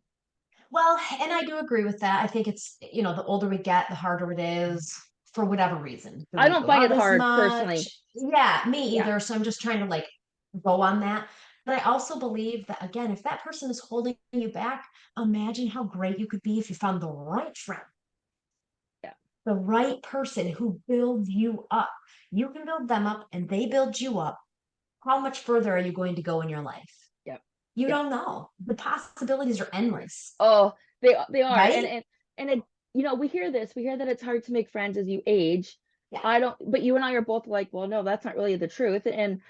Well, and I do agree with that. I think it's, the older we get, the harder it is for whatever reason. Do I we don't go find it out as hard personally. much? Yeah, me Yeah, either. So I'm just trying to like go on that. But I also believe that, again, if that person is holding you back, imagine how great you could be if you found the right friend, yeah, the right person who builds you up. You can build them up and they build you up. How much further are you going to go in your life? yeah, You yeah. don't know. The possibilities are endless, Oh, they are. right? And it, we hear this, we hear that it's hard to make friends as you age. Yeah. I don't, but you and I are both like, well, no, that's not really the truth. And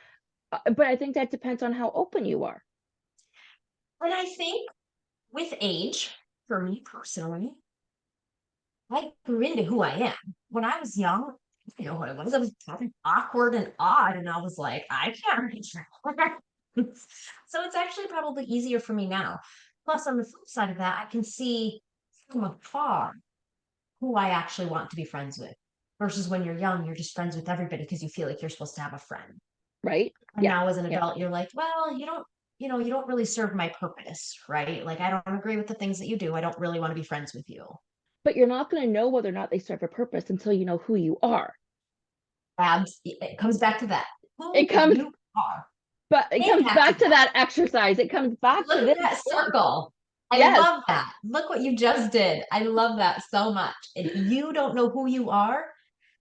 but I think that depends on how open you are. And I think with age, for me personally, I grew into who I am. When I was young, you know what it was? I was probably awkward and odd, and I was like, I can't reach that. So it's actually probably easier for me now. Plus, on the flip side of that, I can see from afar who I actually want to be friends with. Versus when you're young, you're just friends with everybody because you feel like you're supposed to have a friend. Right? And Yeah. now as an Yeah. adult, you're like, well, you don't really serve my purpose, right? Like I don't agree with the things that you do. I don't really want to be friends with you. But you're not going to know whether or not they serve a purpose until you know who you are. It comes back to that. It Who comes, you are. but it Think comes back to back to that. that exercise. It comes back to Look this. at that circle. I Yes. love that. Look what you just did. I love that so much. If you don't know who you are,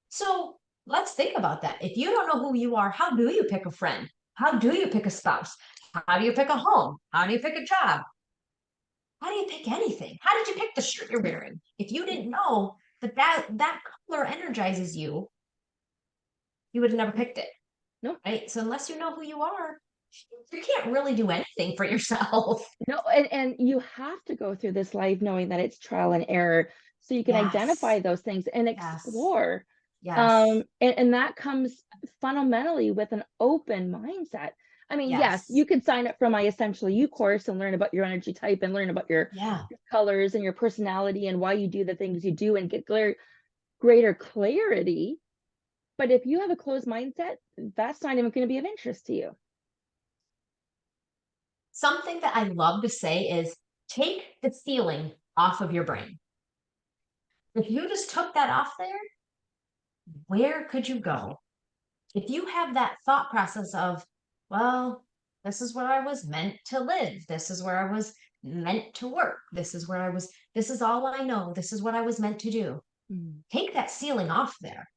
so let's think about that. If you don't know who you are, how do you pick a friend? How do you pick a spouse? How do you pick a home? How do you pick a job? How do you pick anything? How did you pick the shirt you're wearing? If you didn't know that color energizes you, you would have never picked it, No, right? So unless you know who you are, you can't really do anything for yourself. no, and you have to go through this life knowing that it's trial and error so you can Yes, identify those things and yes, explore. yes, And that comes fundamentally with an open mindset. I mean, yes, you yes, could sign up for my Essential You course and learn about your energy type and learn about yeah. your colors and your personality and why you do the things you do and get greater clarity. But if you have a closed mindset, that's not even going to be of interest to you. Something that I love to say is take the ceiling off of your brain. If you just took that off there, where could you go? If you have that thought process of, well, this is where I was meant to live, this is where I was meant to work, this is all I know, this is what I was meant to do. Mm. Take that ceiling off there.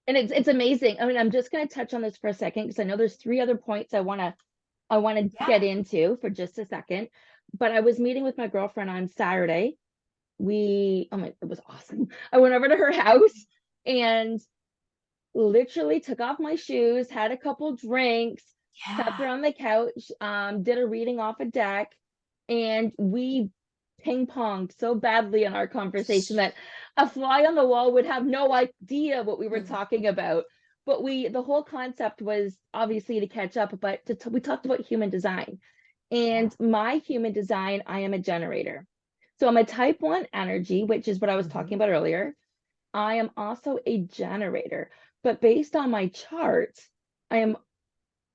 And it's amazing. I mean, I'm just going to touch on this for a second because I know there's three other points I want to Yeah. get into for just a second. But I was meeting with my girlfriend on Saturday. Oh my, it was awesome. I went over to her house and literally took off my shoes, had a couple drinks, sat Yeah. there on the couch, did a reading off a deck, and we ping ponged so badly in our conversation that a fly on the wall would have no idea what we were talking about. But the whole concept was obviously to catch up, but we talked about human design. Yeah. And my human design, I am a generator. So I'm a type 1 energy, which is what I was talking Mhm. about earlier. I am also a generator, but based on my chart, I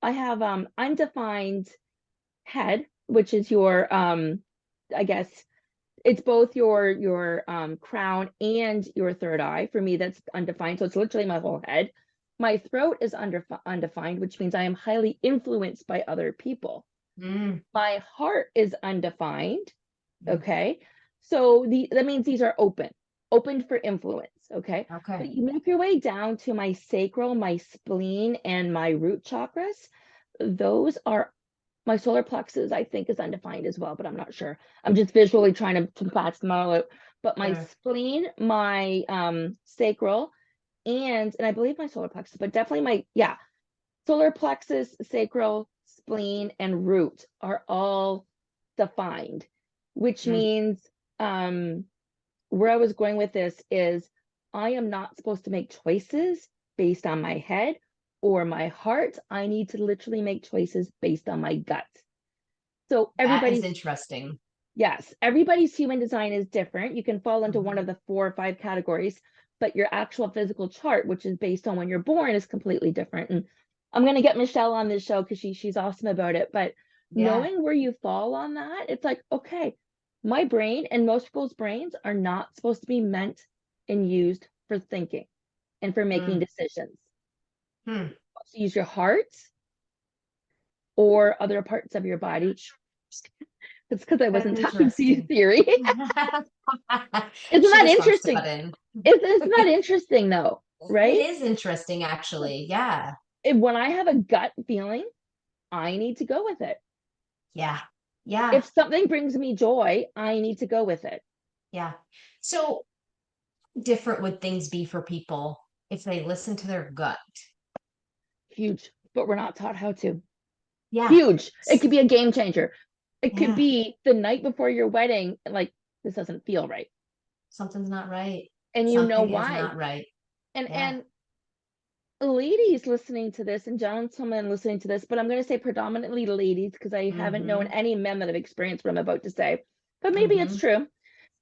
have undefined head, which is your I guess it's both your crown and your third eye. For me, that's undefined. So it's literally my whole head. My throat is undefined, which means I am highly influenced by other people. Mm. My heart is undefined. Mm. Okay. So that means these are open for influence. Okay. But Okay. you make your way down to my sacral, my spleen, and my root chakras. Those are My solar plexus, I think, is undefined as well, but I'm not sure. I'm just visually trying to patch them all out. But my Sure. spleen, my sacral, and I believe my solar plexus, but definitely solar plexus, sacral, spleen, and root are all defined, which Mm, means where I was going with this is I am not supposed to make choices based on my head or my heart. I need to literally make choices based on my gut. So that is everybody's, interesting. yes, everybody's human design is different. You can fall into one Mhm. of the 4 or 5 categories, but your actual physical chart, which is based on when you're born, is completely different. And I'm going to get Michelle on this show because she's awesome about it. But Yeah. knowing where you fall on that, it's like, okay, my brain and most people's brains are not supposed to be meant and used for thinking and for making Mm. decisions. Hmm. So use your heart or other parts of your body. It's because I That's wasn't talking to you interesting. theory. Isn't She that just wants to interesting? butt in. Isn't that interesting though? It Right? is interesting, actually. Yeah. When I have a gut feeling, I need to go with it. Yeah. Yeah. If something brings me joy, I need to go with it. Yeah. So different would things be for people if they listen to their gut? Huge, but we're not taught how to. Yeah. Huge. It could be a game changer. It could Yeah. be the night before your wedding, like, this doesn't feel right. Something's not right. And you know Something is why. not right. And Yeah. ladies listening to this and gentlemen listening to this, but I'm going to say predominantly ladies because I haven't known Mm-hmm. any men that have experienced what I'm about to say. But maybe it's Mm-hmm. true.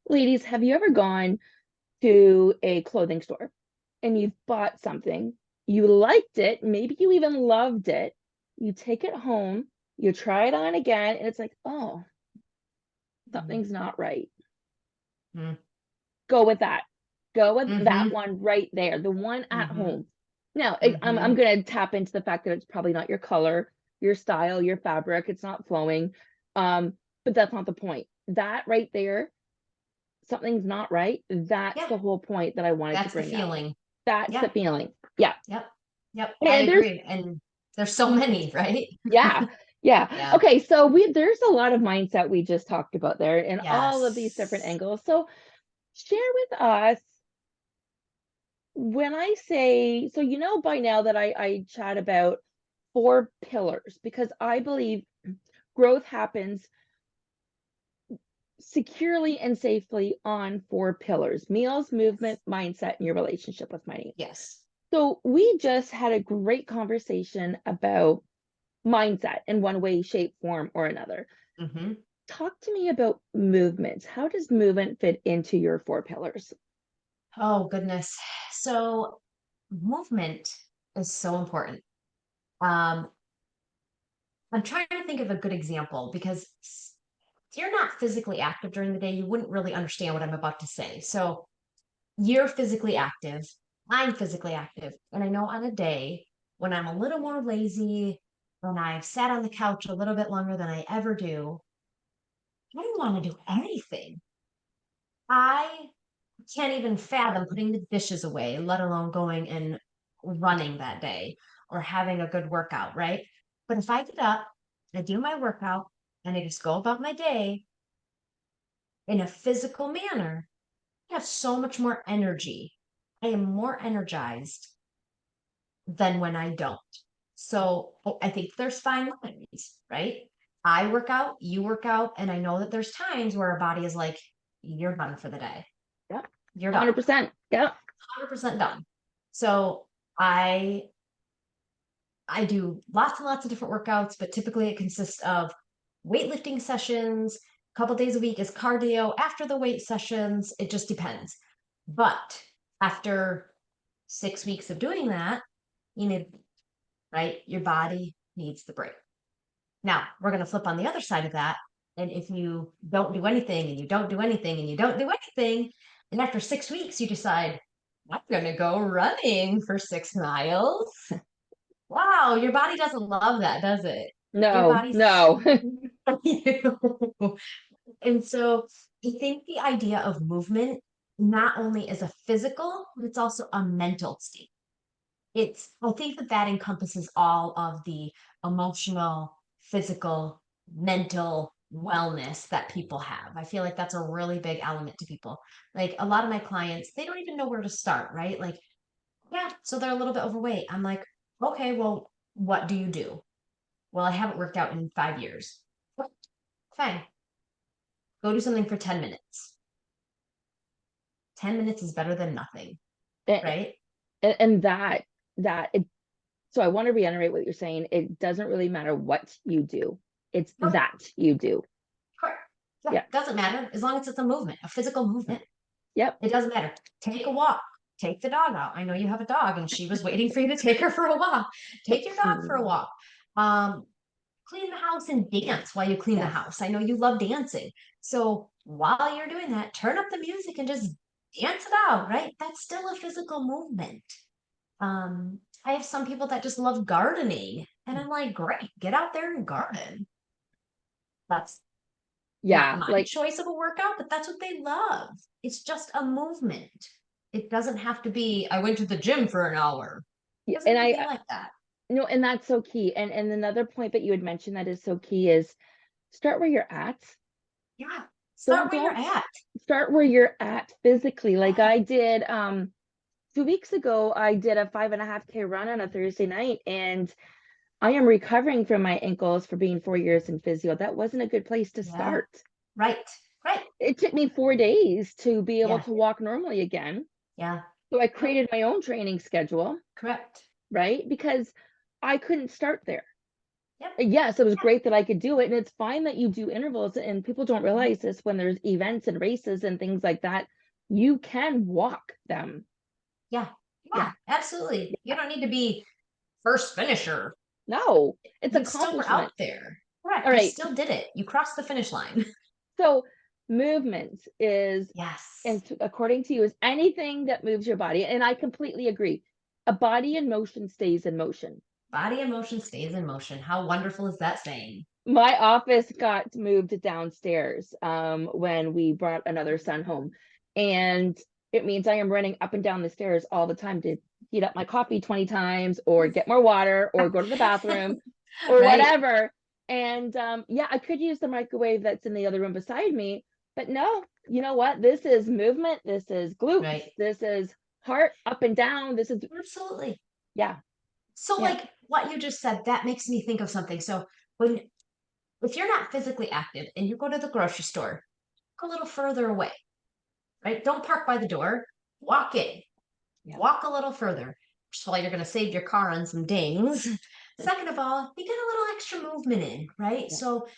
Ladies, have you ever gone to a clothing store and you've bought something, you liked it, maybe you even loved it, you take it home, you try it on again, and it's like, oh, something's not right. Mm-hmm. Go with that. Go with that Mm-hmm. one right there, the one at Mm-hmm. home. Now, I'm Mm-hmm. going to tap into the fact that it's probably not your color, your style, your fabric, it's not flowing. Um, but that's not the point. That right there, something's not right. That's Yeah. the whole point that I wanted to That's the bring up. feeling. That's Yeah. the feeling. Yeah. Yep. Yep. I And there's agree. And there's so many, right? yeah, yeah. Yeah. Okay, so there's a lot of mindset we just talked about there in all of these different Yes. angles. So share with us when I say, so by now that I chat about 4 pillars because I believe growth happens securely and safely on 4 pillars: meals, movement, mindset, and your relationship with money. Yes. So we just had a great conversation about mindset in one way, shape, form, or another. Mm-hmm. Talk to me about movements. How does movement fit into your 4 pillars? Oh, goodness. So movement is so important. Um, I'm trying to think of a good example because if you're not physically active during the day, you wouldn't really understand what I'm about to say. So you're physically active, I'm physically active. And I know on a day when I'm a little more lazy, when I've sat on the couch a little bit longer than I ever do, I don't want to do anything. I can't even fathom putting the dishes away, let alone going and running that day or having a good workout, right? But if I get up, I do my workout, and I just go about my day in a physical manner, I have so much more energy. I am more energized than when I don't. So I think there's fine lines, right? I work out, you work out, and I know that there's times where our body is like, you're done for the day. Yeah, You're done. 100%. Yeah. 100% done. So I do lots and lots of different workouts, but typically it consists of weightlifting sessions, a couple days a week is cardio after the weight sessions. It just depends. But after 6 weeks of doing that, you need, right? Your body needs the break. Now, we're going to flip on the other side of that. And if you don't do anything and you don't do anything and you don't do anything, and after 6 weeks, you decide, I'm going to go running for 6 miles. Wow, your body doesn't love that, does it? Your No, body's no. screaming for you. And so I think the idea of movement not only is a physical, but it's also a mental state. I think that that encompasses all of the emotional, physical, mental wellness that people have. I feel like that's a really big element to people. Like a lot of my clients, they don't even know where to start, right? Like, yeah, so they're a little bit overweight. I'm like, okay, well, what do you do? Well, I haven't worked out in 5 years. Fine. Go do something for 10 minutes. 10 minutes is better than nothing, And, right? and that it, so I want to reiterate what you're saying. It doesn't really matter what you do. It's Nope. that you do. Correct. Yeah, Yeah. doesn't matter as long as it's a movement, a physical movement. Yep. It doesn't matter. Take a walk. Take the dog out. I know you have a dog and she was waiting for you to take her for a walk. Take your dog for a walk. Clean the house and dance while you clean the Yes. house. I know you love dancing. So while you're doing that, turn up the music and just dance it out, right? That's still a physical movement. I have some people that just love gardening. And I'm like, great, get out there and garden. That's not Yeah. my Like, choice of a workout, but that's what they love. It's just a movement. It doesn't have to be, I went to the gym for an hour. It yeah, doesn't and have to be I like that. no, and that's so key. And another point that you had mentioned that is so key is start where you're at. Yeah. Start where you're Don't at. start where you're at physically. Like I did 2 weeks ago, I did a 5.5K run on a Thursday night, and I am recovering from my ankles for being 4 years in physio. That wasn't a good place to Yeah. start. Right. Right. It took me 4 days to be able Yeah. to walk normally again. Yeah. So I Yep. created my own training schedule, Correct. right? Because I couldn't start there. Yep. Yes, it was great that I could do it. And it's fine that you do intervals, and people don't Mhm. realize this when there's events and races and things like that. You can walk them. Yeah. Yeah. Yeah. Absolutely. You don't need to be first finisher. No, it's You still were out accomplishment. there. All Correct. You right. still did it. You crossed the finish line. So movement is, Yes. and according to you, is anything that moves your body. And I completely agree. A body in motion stays in motion. Body in motion stays in motion. How wonderful is that saying? My office got moved downstairs when we brought another son home. And it means I am running up and down the stairs all the time to heat up my coffee 20 times or get more water or go to the bathroom or Right. whatever. And yeah, I could use the microwave that's in the other room beside me, but no, you know what? This is movement. This is glutes. Right. This is heart up and down. This is, Absolutely. yeah, So, yeah, like what you just said, that makes me think of something. So, when if you're not physically active and you go to the grocery store, walk a little further away, right? Don't park by the door. Walk in. yeah, Walk a little further. First of all, you're going to save your car on some dings. Second of all, you get a little extra movement in, right? yeah, So,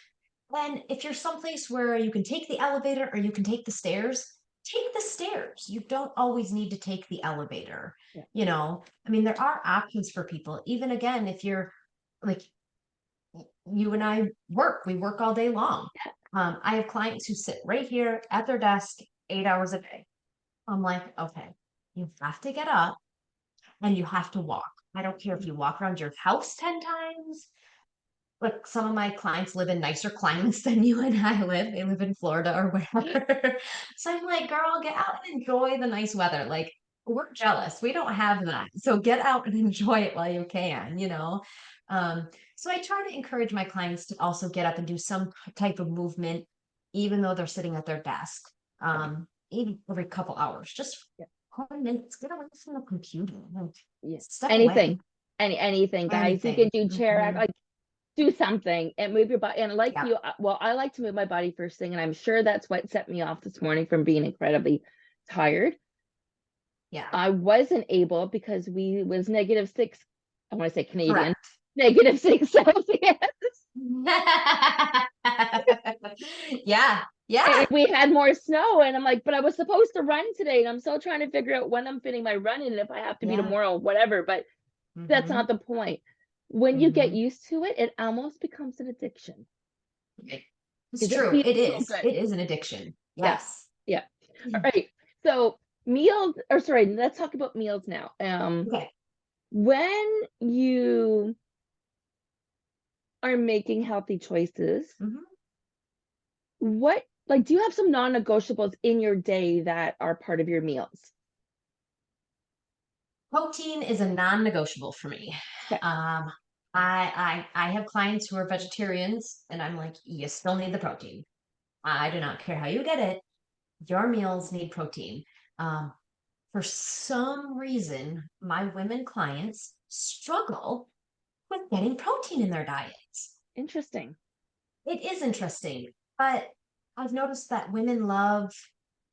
when if you're someplace where you can take the elevator or you can take the stairs, take the stairs. You don't always need to take the elevator. yeah. I mean, there are options for people. Even again, if you're like you and I we work all day long. I have clients who sit right here at their desk 8 hours a day. I'm like, okay, you have to get up and you have to walk. I don't care if you walk around your house 10 times. Like some of my clients live in nicer climates than you and I live. They live in Florida or wherever. So I'm like, girl, get out and enjoy the nice weather. Like, we're jealous. We don't have that. So get out and enjoy it while you can. So I try to encourage my clients to also get up and do some type of movement, even though they're sitting at their desk, Right. even every couple hours. Just Yeah. 10 minutes, get away from the computer. Like, Yeah. step away. Anything, anything, guys. You can Anything. do Mhm. like do something and move your body. And like Yeah. you, well, I like to move my body first thing, and I'm sure that's what set me off this morning from being incredibly tired. Yeah. I wasn't able because we was -6. I want to say Canadian, Correct. -6 Celsius. Yeah, And yeah. we had more snow, and I'm like, but I was supposed to run today, and I'm still trying to figure out when I'm fitting my run in, and if I have to be Yeah. tomorrow, whatever. But that's not Mhm, the point. When you get mhm. used to it, it almost becomes an addiction It's because it true. feels It so is. good. It is an addiction. Yeah, Yes. yeah. All right. So meals, or sorry, let's talk about meals now. Okay. When you are making healthy choices, Mhm. what, like, do you have some non-negotiables in your day that are part of your meals? Protein is a non-negotiable for me. Okay. Um, I have clients who are vegetarians, and I'm like, you still need the protein. I do not care how you get it. Your meals need protein. Um, for some reason, my women clients struggle with getting protein in their diets. Interesting. It is interesting, but I've noticed that women love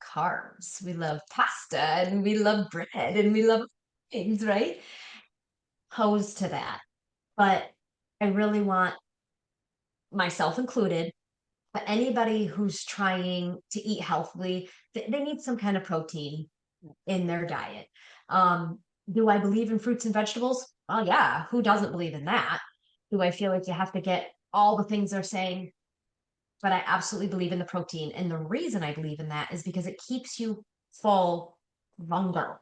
carbs. We love pasta and we love bread and we love things, right? Opposed to that. But I really want, myself included, but anybody who's trying to eat healthily, they need some kind of protein in their diet. Um, do I believe in fruits and vegetables? Well, yeah, who doesn't believe in that? Do I feel like you have to get all the things they're saying? But I absolutely believe in the protein. And the reason I believe in that is because it keeps you full longer.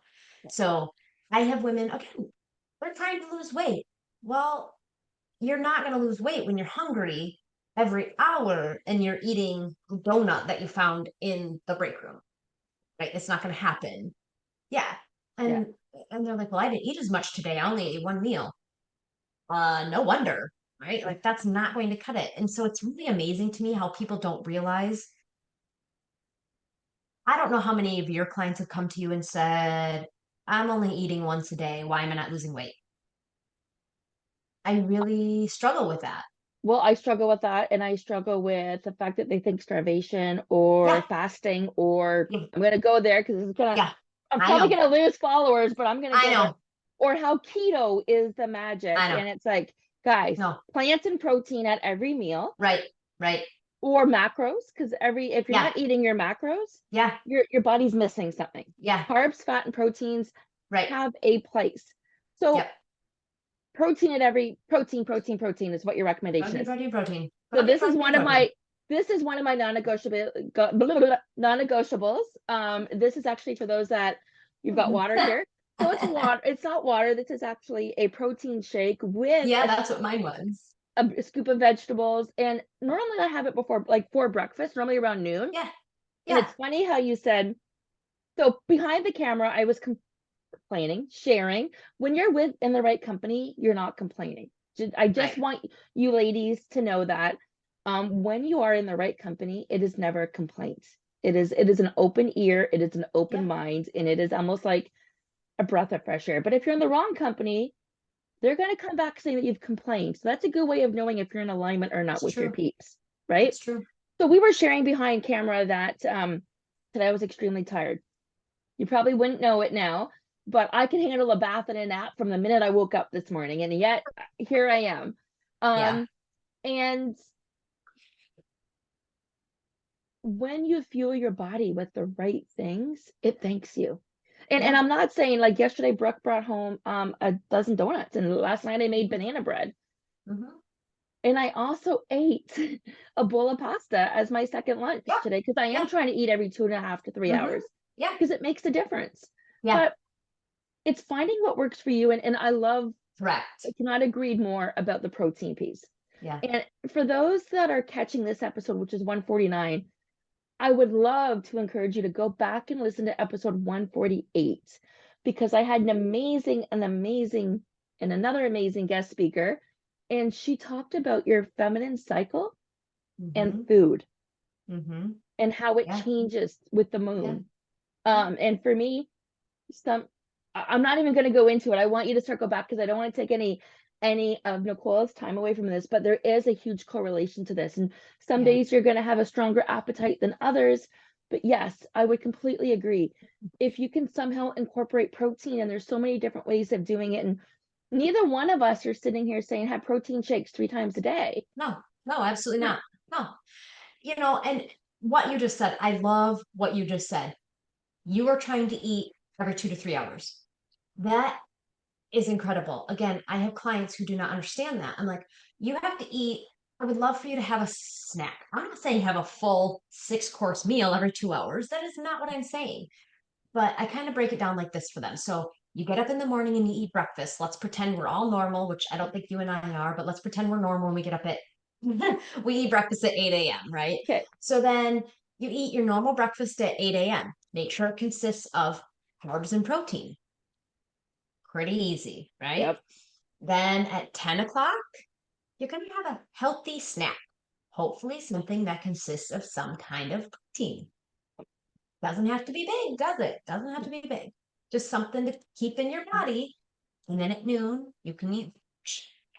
So I have women, okay, they're trying to lose weight. Well, you're not going to lose weight when you're hungry every hour and you're eating a donut that you found in the break room, right? It's not going to happen. Yeah. Yeah. And and they're like, well, I didn't eat as much today. I only ate one meal. No wonder, right? Like that's not going to cut it. And so it's really amazing to me how people don't realize. I don't know how many of your clients have come to you and said, I'm only eating once a day. Why am I not losing weight? I really struggle with that. Well, I struggle with that, and I struggle with the fact that they think starvation or Yeah. fasting, or Yeah. I'm gonna go there because it's gonna, Yeah. I'm I probably know. gonna lose followers, but I'm gonna I go there. know. Or how keto is the I magic, know. and it's like, guys, No. plants and protein at every meal, Right. Right. or macros, because if you're Yeah. not eating your macros, Yeah. your body's missing something. Yeah. Carbs, fat, and proteins Right. have a place. So Yep. protein at every protein is what your recommendation Protein, is. protein, protein. So Protein, protein, protein. this is one of my non-negotiables. This is actually for those that you've got water here. So it's water. It's not water. This is actually a protein shake with Yeah, that's what mine was. a scoop of vegetables. And normally I have it before, like for breakfast, normally around noon. Yeah. And Yeah. it's funny how you said, so behind the camera, I was complaining, sharing. When you're with in the right company, you're not complaining. I just Right. want you ladies to know that when you are in the right company, it is never a complaint. It is an open ear, it is an open Yeah. mind, and it is almost like a breath of fresh air. But if you're in the wrong company, they're going to come back saying that you've complained. So that's a good way of knowing if you're in alignment or not It's with your true. peeps, right? It's true. So we were sharing behind camera that I was extremely tired. You probably wouldn't know it now, but I can handle a bath and a nap from the minute I woke up this morning, and yet here I am. Yeah. And when you fuel your body with the right things, it thanks you. And Yeah. I'm not saying, like, yesterday Brooke brought home a dozen donuts, and last night I made banana bread. Mm-hmm. And I also ate a bowl of pasta as my second lunch Yeah. today because I am Yeah. trying to eat every 2.5 to 3 hours Mm-hmm. Yeah. because it makes a difference. Yeah. But it's finding what works for you. And I love, Correct. I cannot agree more about the protein piece. Yeah. And for those that are catching this episode, which is 149, I would love to encourage you to go back and listen to episode 148 because I had and another amazing guest speaker. And she talked about your feminine cycle and Mm-hmm. food Mm-hmm. and how it Yeah. changes with the Yeah. moon. Yeah. And for me, some I'm not even going to go into it. I want you to circle back because I don't want to take any of Nicole's time away from this, but there is a huge correlation to this. And some Yeah. days you're going to have a stronger appetite than others. But yes, I would completely agree. If you can somehow incorporate protein, and there's so many different ways of doing it, and neither one of us are sitting here saying have protein shakes 3 times a day. No, no, absolutely No. not. No. And what you just said, I love what you just said. You are trying to eat every 2 to 3 hours. That is incredible. Again, I have clients who do not understand that. I'm like, you have to eat. I would love for you to have a snack. I'm not saying have a full 6 course meal every 2 hours. That is not what I'm saying. But I kind of break it down like this for them. So you get up in the morning and you eat breakfast. Let's pretend we're all normal, which I don't think you and I are, but let's pretend we're normal when we get up at we eat breakfast at 8 a.m., right? Okay. So then you eat your normal breakfast at 8 a.m. Make sure it consists of carbs and protein. Pretty easy, right? Yep. Then at 10 o'clock, you're going to have a healthy snack. Hopefully, something that consists of some kind of protein. Doesn't have to be big, does it? Doesn't have to be big. Just something to keep in your body. And then at noon, you can eat.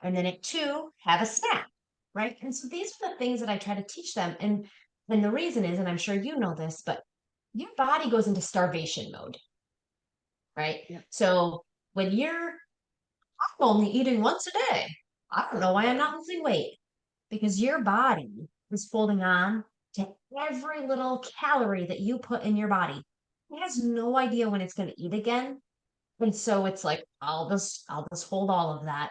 And then at 2, have a snack, right? And so these are the things that I try to teach them. And the reason is, and I'm sure you know this, but your body goes into starvation mode, right? Yeah. So when I'm only eating once a day. I don't know why I'm not losing weight because your body is holding on to every little calorie that you put in your body. It has no idea when it's going to eat again. And so it's like, I'll just hold all of that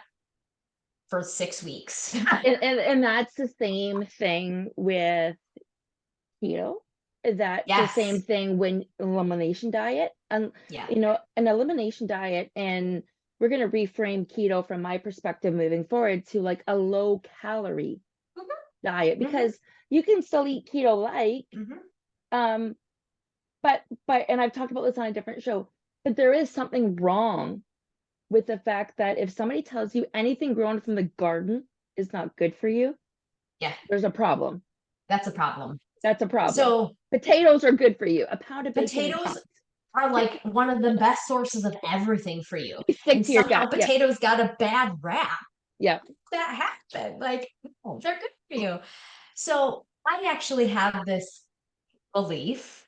for 6 weeks. And that's the same thing with keto. That's the same Yes. thing when elimination diet. And Yeah. an elimination diet, and we're going to reframe keto from my perspective moving forward to like a low calorie Mhm, diet, mhm, because you can still eat keto like, mhm. um, but and I've talked about this on a different show, but there is something wrong with the fact that if somebody tells you anything grown from the garden is not good for you, Yeah, there's a problem. that's a problem. That's a problem. So Potatoes are good for you. A pound of bacon and potatoes toast. are like one of the best sources of everything for you. They stick And to your somehow gut. Yep. potatoes got a bad rap. Yep. That happened. Like, no, they're good for you. So I actually have this belief,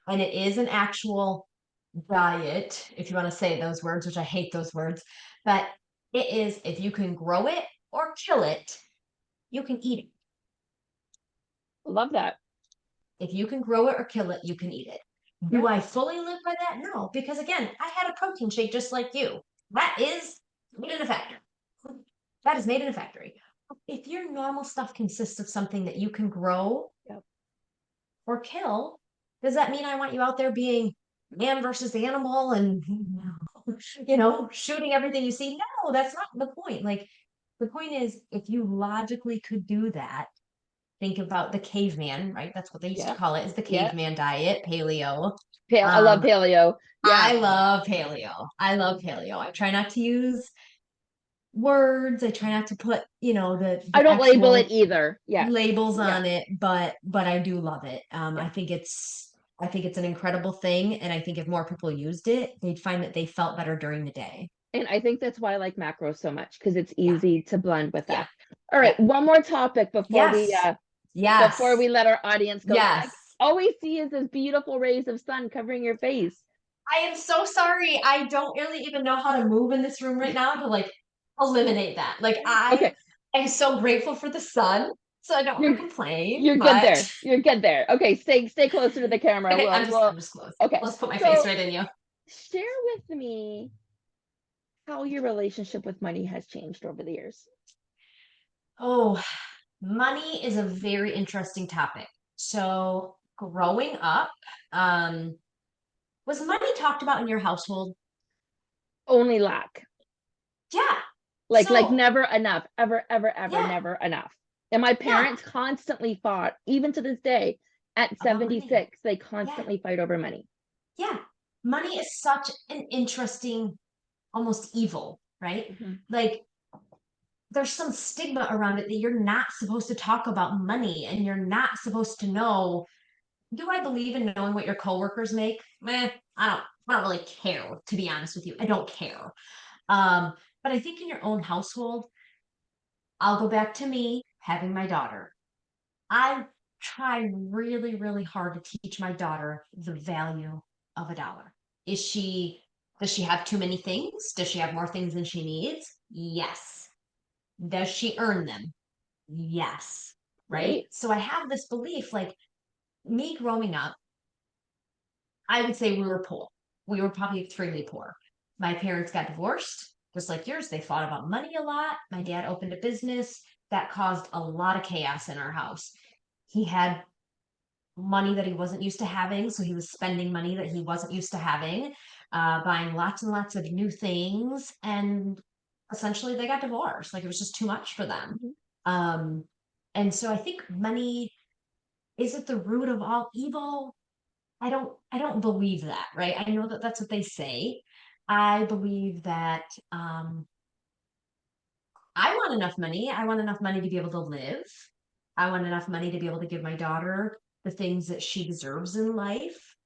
and it is an actual diet, if you want to say those words, which I hate those words, but it is if you can grow it or kill it, you can eat it. Love that. If you can grow it or kill it, you can eat it. Do Yeah. I fully live by that? No, because again, I had a protein shake just like you. That is made in a factory. That is made in a factory. If your normal stuff consists of something that you can grow Yep. or kill, does that mean I want you out there being man versus animal and shooting everything you see? No, that's not the point. Like the point is if you logically could do that, think about the caveman, right? That's what they used to Yeah. call it, is the Yeah. caveman diet, paleo. I love Um, paleo. Yeah. I love paleo. I love paleo. I try not to use words. I try not to put, I the don't label it actual either. Yeah. labels Yeah. on it, but I do love it. Yeah. I think it's an incredible thing, and I think if more people used it, they'd find that they felt better during the day. And I think that's why I like macros so much, because it's Yeah, easy to blend with yeah, that. All yeah. right, one more topic Yes, before we yes, let our audience go, because yes. all we see is this beautiful rays of sun covering your face. I am so sorry. I don't really even know how to move in this room right now to like eliminate that. Like I Okay, am so grateful for the sun, so I don't want you're to complain, you're good but there. You're good there. Okay, stay closer to the camera. okay, We'll I'm just close. okay. Let's put my face So right in you. share with me how your relationship with money has changed over the years. Oh, money is a very interesting topic. So growing up, um, was money talked about in your household? Only lack. Yeah. Like So never enough, ever, yeah, never enough. And my yeah, parents constantly fought, even to this day, at about money. 76, they Yeah, constantly fight over money. yeah. Money is such an interesting, almost evil, right? Mhm. Like there's some stigma around it that you're not supposed to talk about money and you're not supposed to know. Do I believe in knowing what your coworkers make? I don't really care, to be honest with you. I don't care. Um, but I think in your own household, I'll go back to me having my daughter. I try really, really hard to teach my daughter the value of a dollar. Does she have too many things? Does she have more things than she needs? Yes. Does she earn them? Yes. Right. Right? So I have this belief like me growing up, I would say we were poor. We were probably extremely poor. My parents got divorced, just like yours. They fought about money a lot. My dad opened a business that caused a lot of chaos in our house. He had money that he wasn't used to having, so he was spending money that he wasn't used to having, buying lots and lots of new things, and essentially they got divorced. Like it was just too much for them. Mhm. Um, and so I think money is at the root of all evil. I don't believe that, right? I know that that's what they say. I believe that I want enough money. I want enough money to be able to live. I want enough money to be able to give my daughter the things that she deserves in life.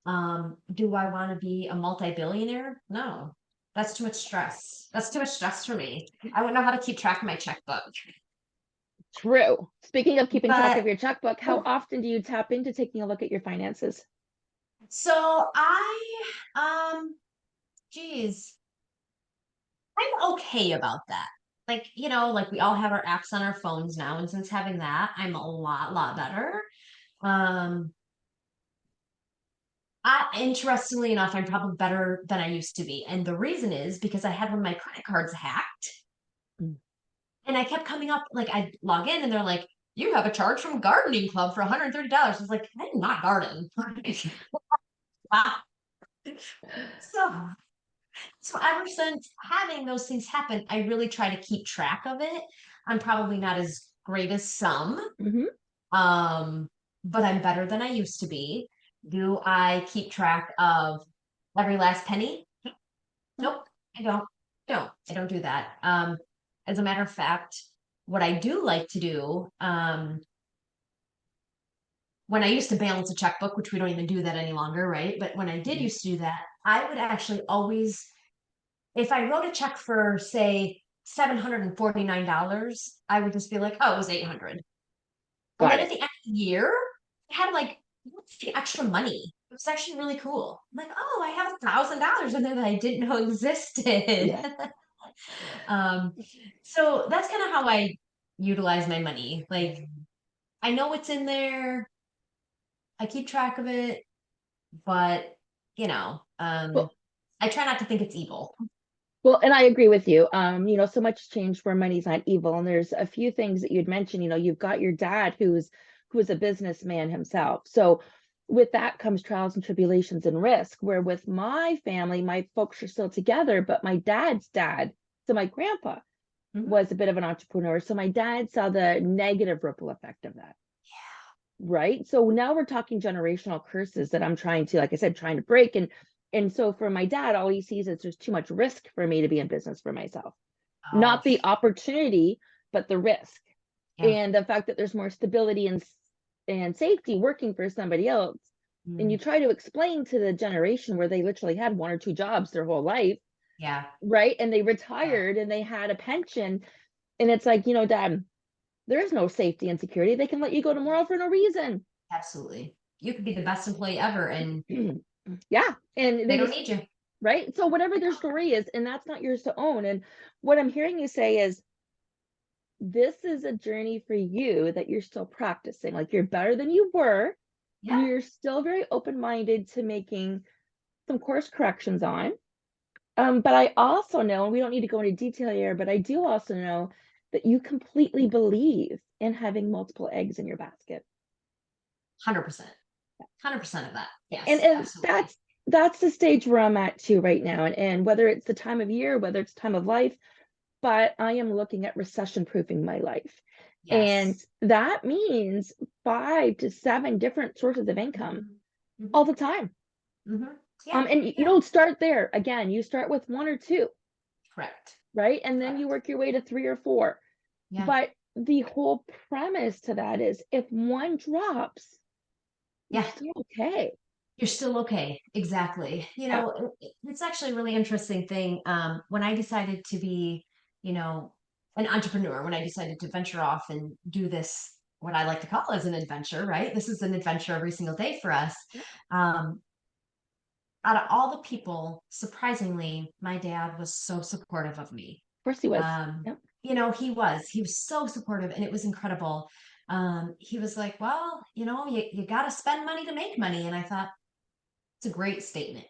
Do I want to be a multi-billionaire? No. That's too much stress. That's too much stress for me. I wouldn't know how to keep track of my checkbook. True. Speaking of keeping track of But your checkbook, how often do you tap into taking a look at your finances? so um, geez, I'm okay about that. Like, like we all have our apps on our phones now, and since having that, I'm a lot better. Um, interestingly enough, I'm probably better than I used to be. And the reason is because I had one of my credit cards hacked Mm. and I kept coming up, like I'd log in and they're like, you have a charge from gardening club for $130. I was like, I did not garden. Wow. So, so ever since having those things happen, I really try to keep track of it. I'm probably not as great as some, Hmm. um, but I'm better than I used to be. Do I keep track of every last penny? Nope, I don't. I don't do that. As a matter of fact, what I do like to do, when I used to balance a checkbook, which we don't even do that any longer, right? But when I did Yeah. used to do that, I would actually always, if I wrote a check for, say, $749, I would just be like, oh, it was 800. And Got then at it. the end of the year, I had like, what's the extra money? It was actually really cool. I'm like, oh, I have $1,000 in there that I didn't know existed. Yeah. Um, so that's kind of how I utilize my money. Like I know what's in there, I keep track of it, but Well, I try not to think it's evil. well, and I agree with you. So much changed where money's not evil. And there's a few things that you'd mentioned. You've got your dad who's a businessman himself. So with that comes trials and tribulations and risk. Where with my family, my folks are still together, but my dad's dad, so my grandpa, Mhm. was a bit of an entrepreneur. So my dad saw the negative ripple effect of that. Right. So now we're talking generational curses that I'm trying to, like I said, trying to break. And so for my dad, all he sees is there's too much risk for me to be in business for myself. Oh, Not the opportunity, but the risk. yeah. And the fact that there's more stability and safety working for somebody else. And you Mm, try to explain to the generation where they literally had one or two jobs their whole life, yeah. right? And they Yeah. retired and they had a pension. And it's like, Dad, there is no safety and security. They can let you go tomorrow for no reason. Absolutely. You could be the best employee ever and Yeah. And they they don't just, need you. right. So whatever They their don't. story is, and that's not yours to own. And what I'm hearing you say is this is a journey for you that you're still practicing. Like you're better than you were. Yeah. You're still very open-minded to making some course corrections on. But I also know, and we don't need to go into detail here, but I do also know that you completely believe in having multiple eggs in your basket. 100%. 100% of that. and Yes, and absolutely. that's the stage where I'm at too right now. And whether it's the time of year, whether it's time of life, but I am looking at recession proofing my life. And Yes. that means 5 to 7 different sources of income Mhm. all Mhm. the time. Mhm. Yeah. And you Yeah. don't start there. Again, you start with one or two, Correct. right? And then you Correct. work your way to 3 or 4. Yeah. But the whole premise to that is if one drops, you're Yeah. still okay. You're still okay. Exactly. Yeah. It's actually a really interesting thing. When I decided to be, you know, an entrepreneur, when I decided to venture off and do this, what I like to call as an adventure, right? This is an adventure every single day for us. Yeah. Of Um, Out of all the people, surprisingly, my dad was so supportive of me. course he was. Um, Yep. he was so supportive and it was incredible. He was like, well, you got to spend money to make money. And I thought, it's a great statement.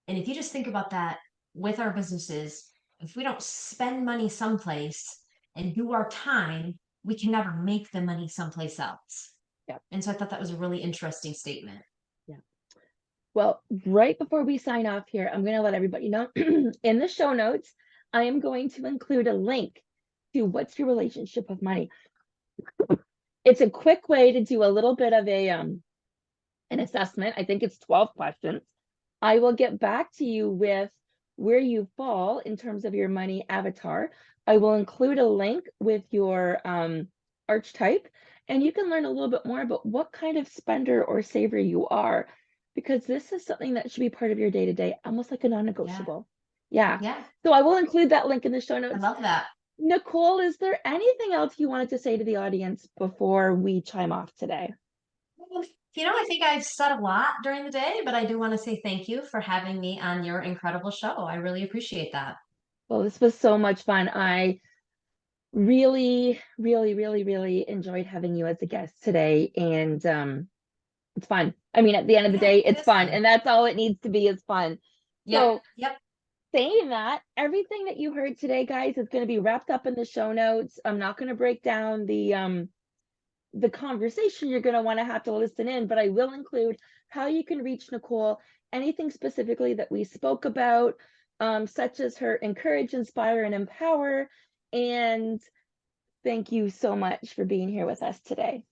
And if you just think about that with our businesses, if we don't spend money someplace and do our time, we can never make the money someplace else. Yep. And so I thought that was a really interesting statement. Yeah. Well, right before we sign off here, I'm going to let everybody know in the show notes, I am going to include a link to what's your relationship with money. It's a quick way to do a little bit of an assessment. I think it's 12 questions. I will get back to you with where you fall in terms of your money avatar. I will include a link with your archetype, and you can learn a little bit more about what kind of spender or saver you are, because this is something that should be part of your day-to-day, almost like a Yeah. non-negotiable. Yeah. Yeah. So I will include that link in the show I notes. love that. Nicole, is there anything else you wanted to say to the audience before we chime off today? I think I've said a lot during the day, but I do want to say thank you for having me on your incredible show. I really appreciate that. Well, this was so much fun. I really, really, really, really enjoyed having you as a guest today. And it's fun. I mean, at the end of the Yeah, day, it it's is fun. fun. And that's all it needs to be, is fun. Yep. So Yep. saying that, everything that you heard today, guys, is going to be wrapped up in the show notes. I'm not going to break down the conversation. You're going to want to have to listen in, but I will include how you can reach Nicole, anything specifically that we spoke about, such as her encourage, inspire, and empower. And thank you so much for being here with us today.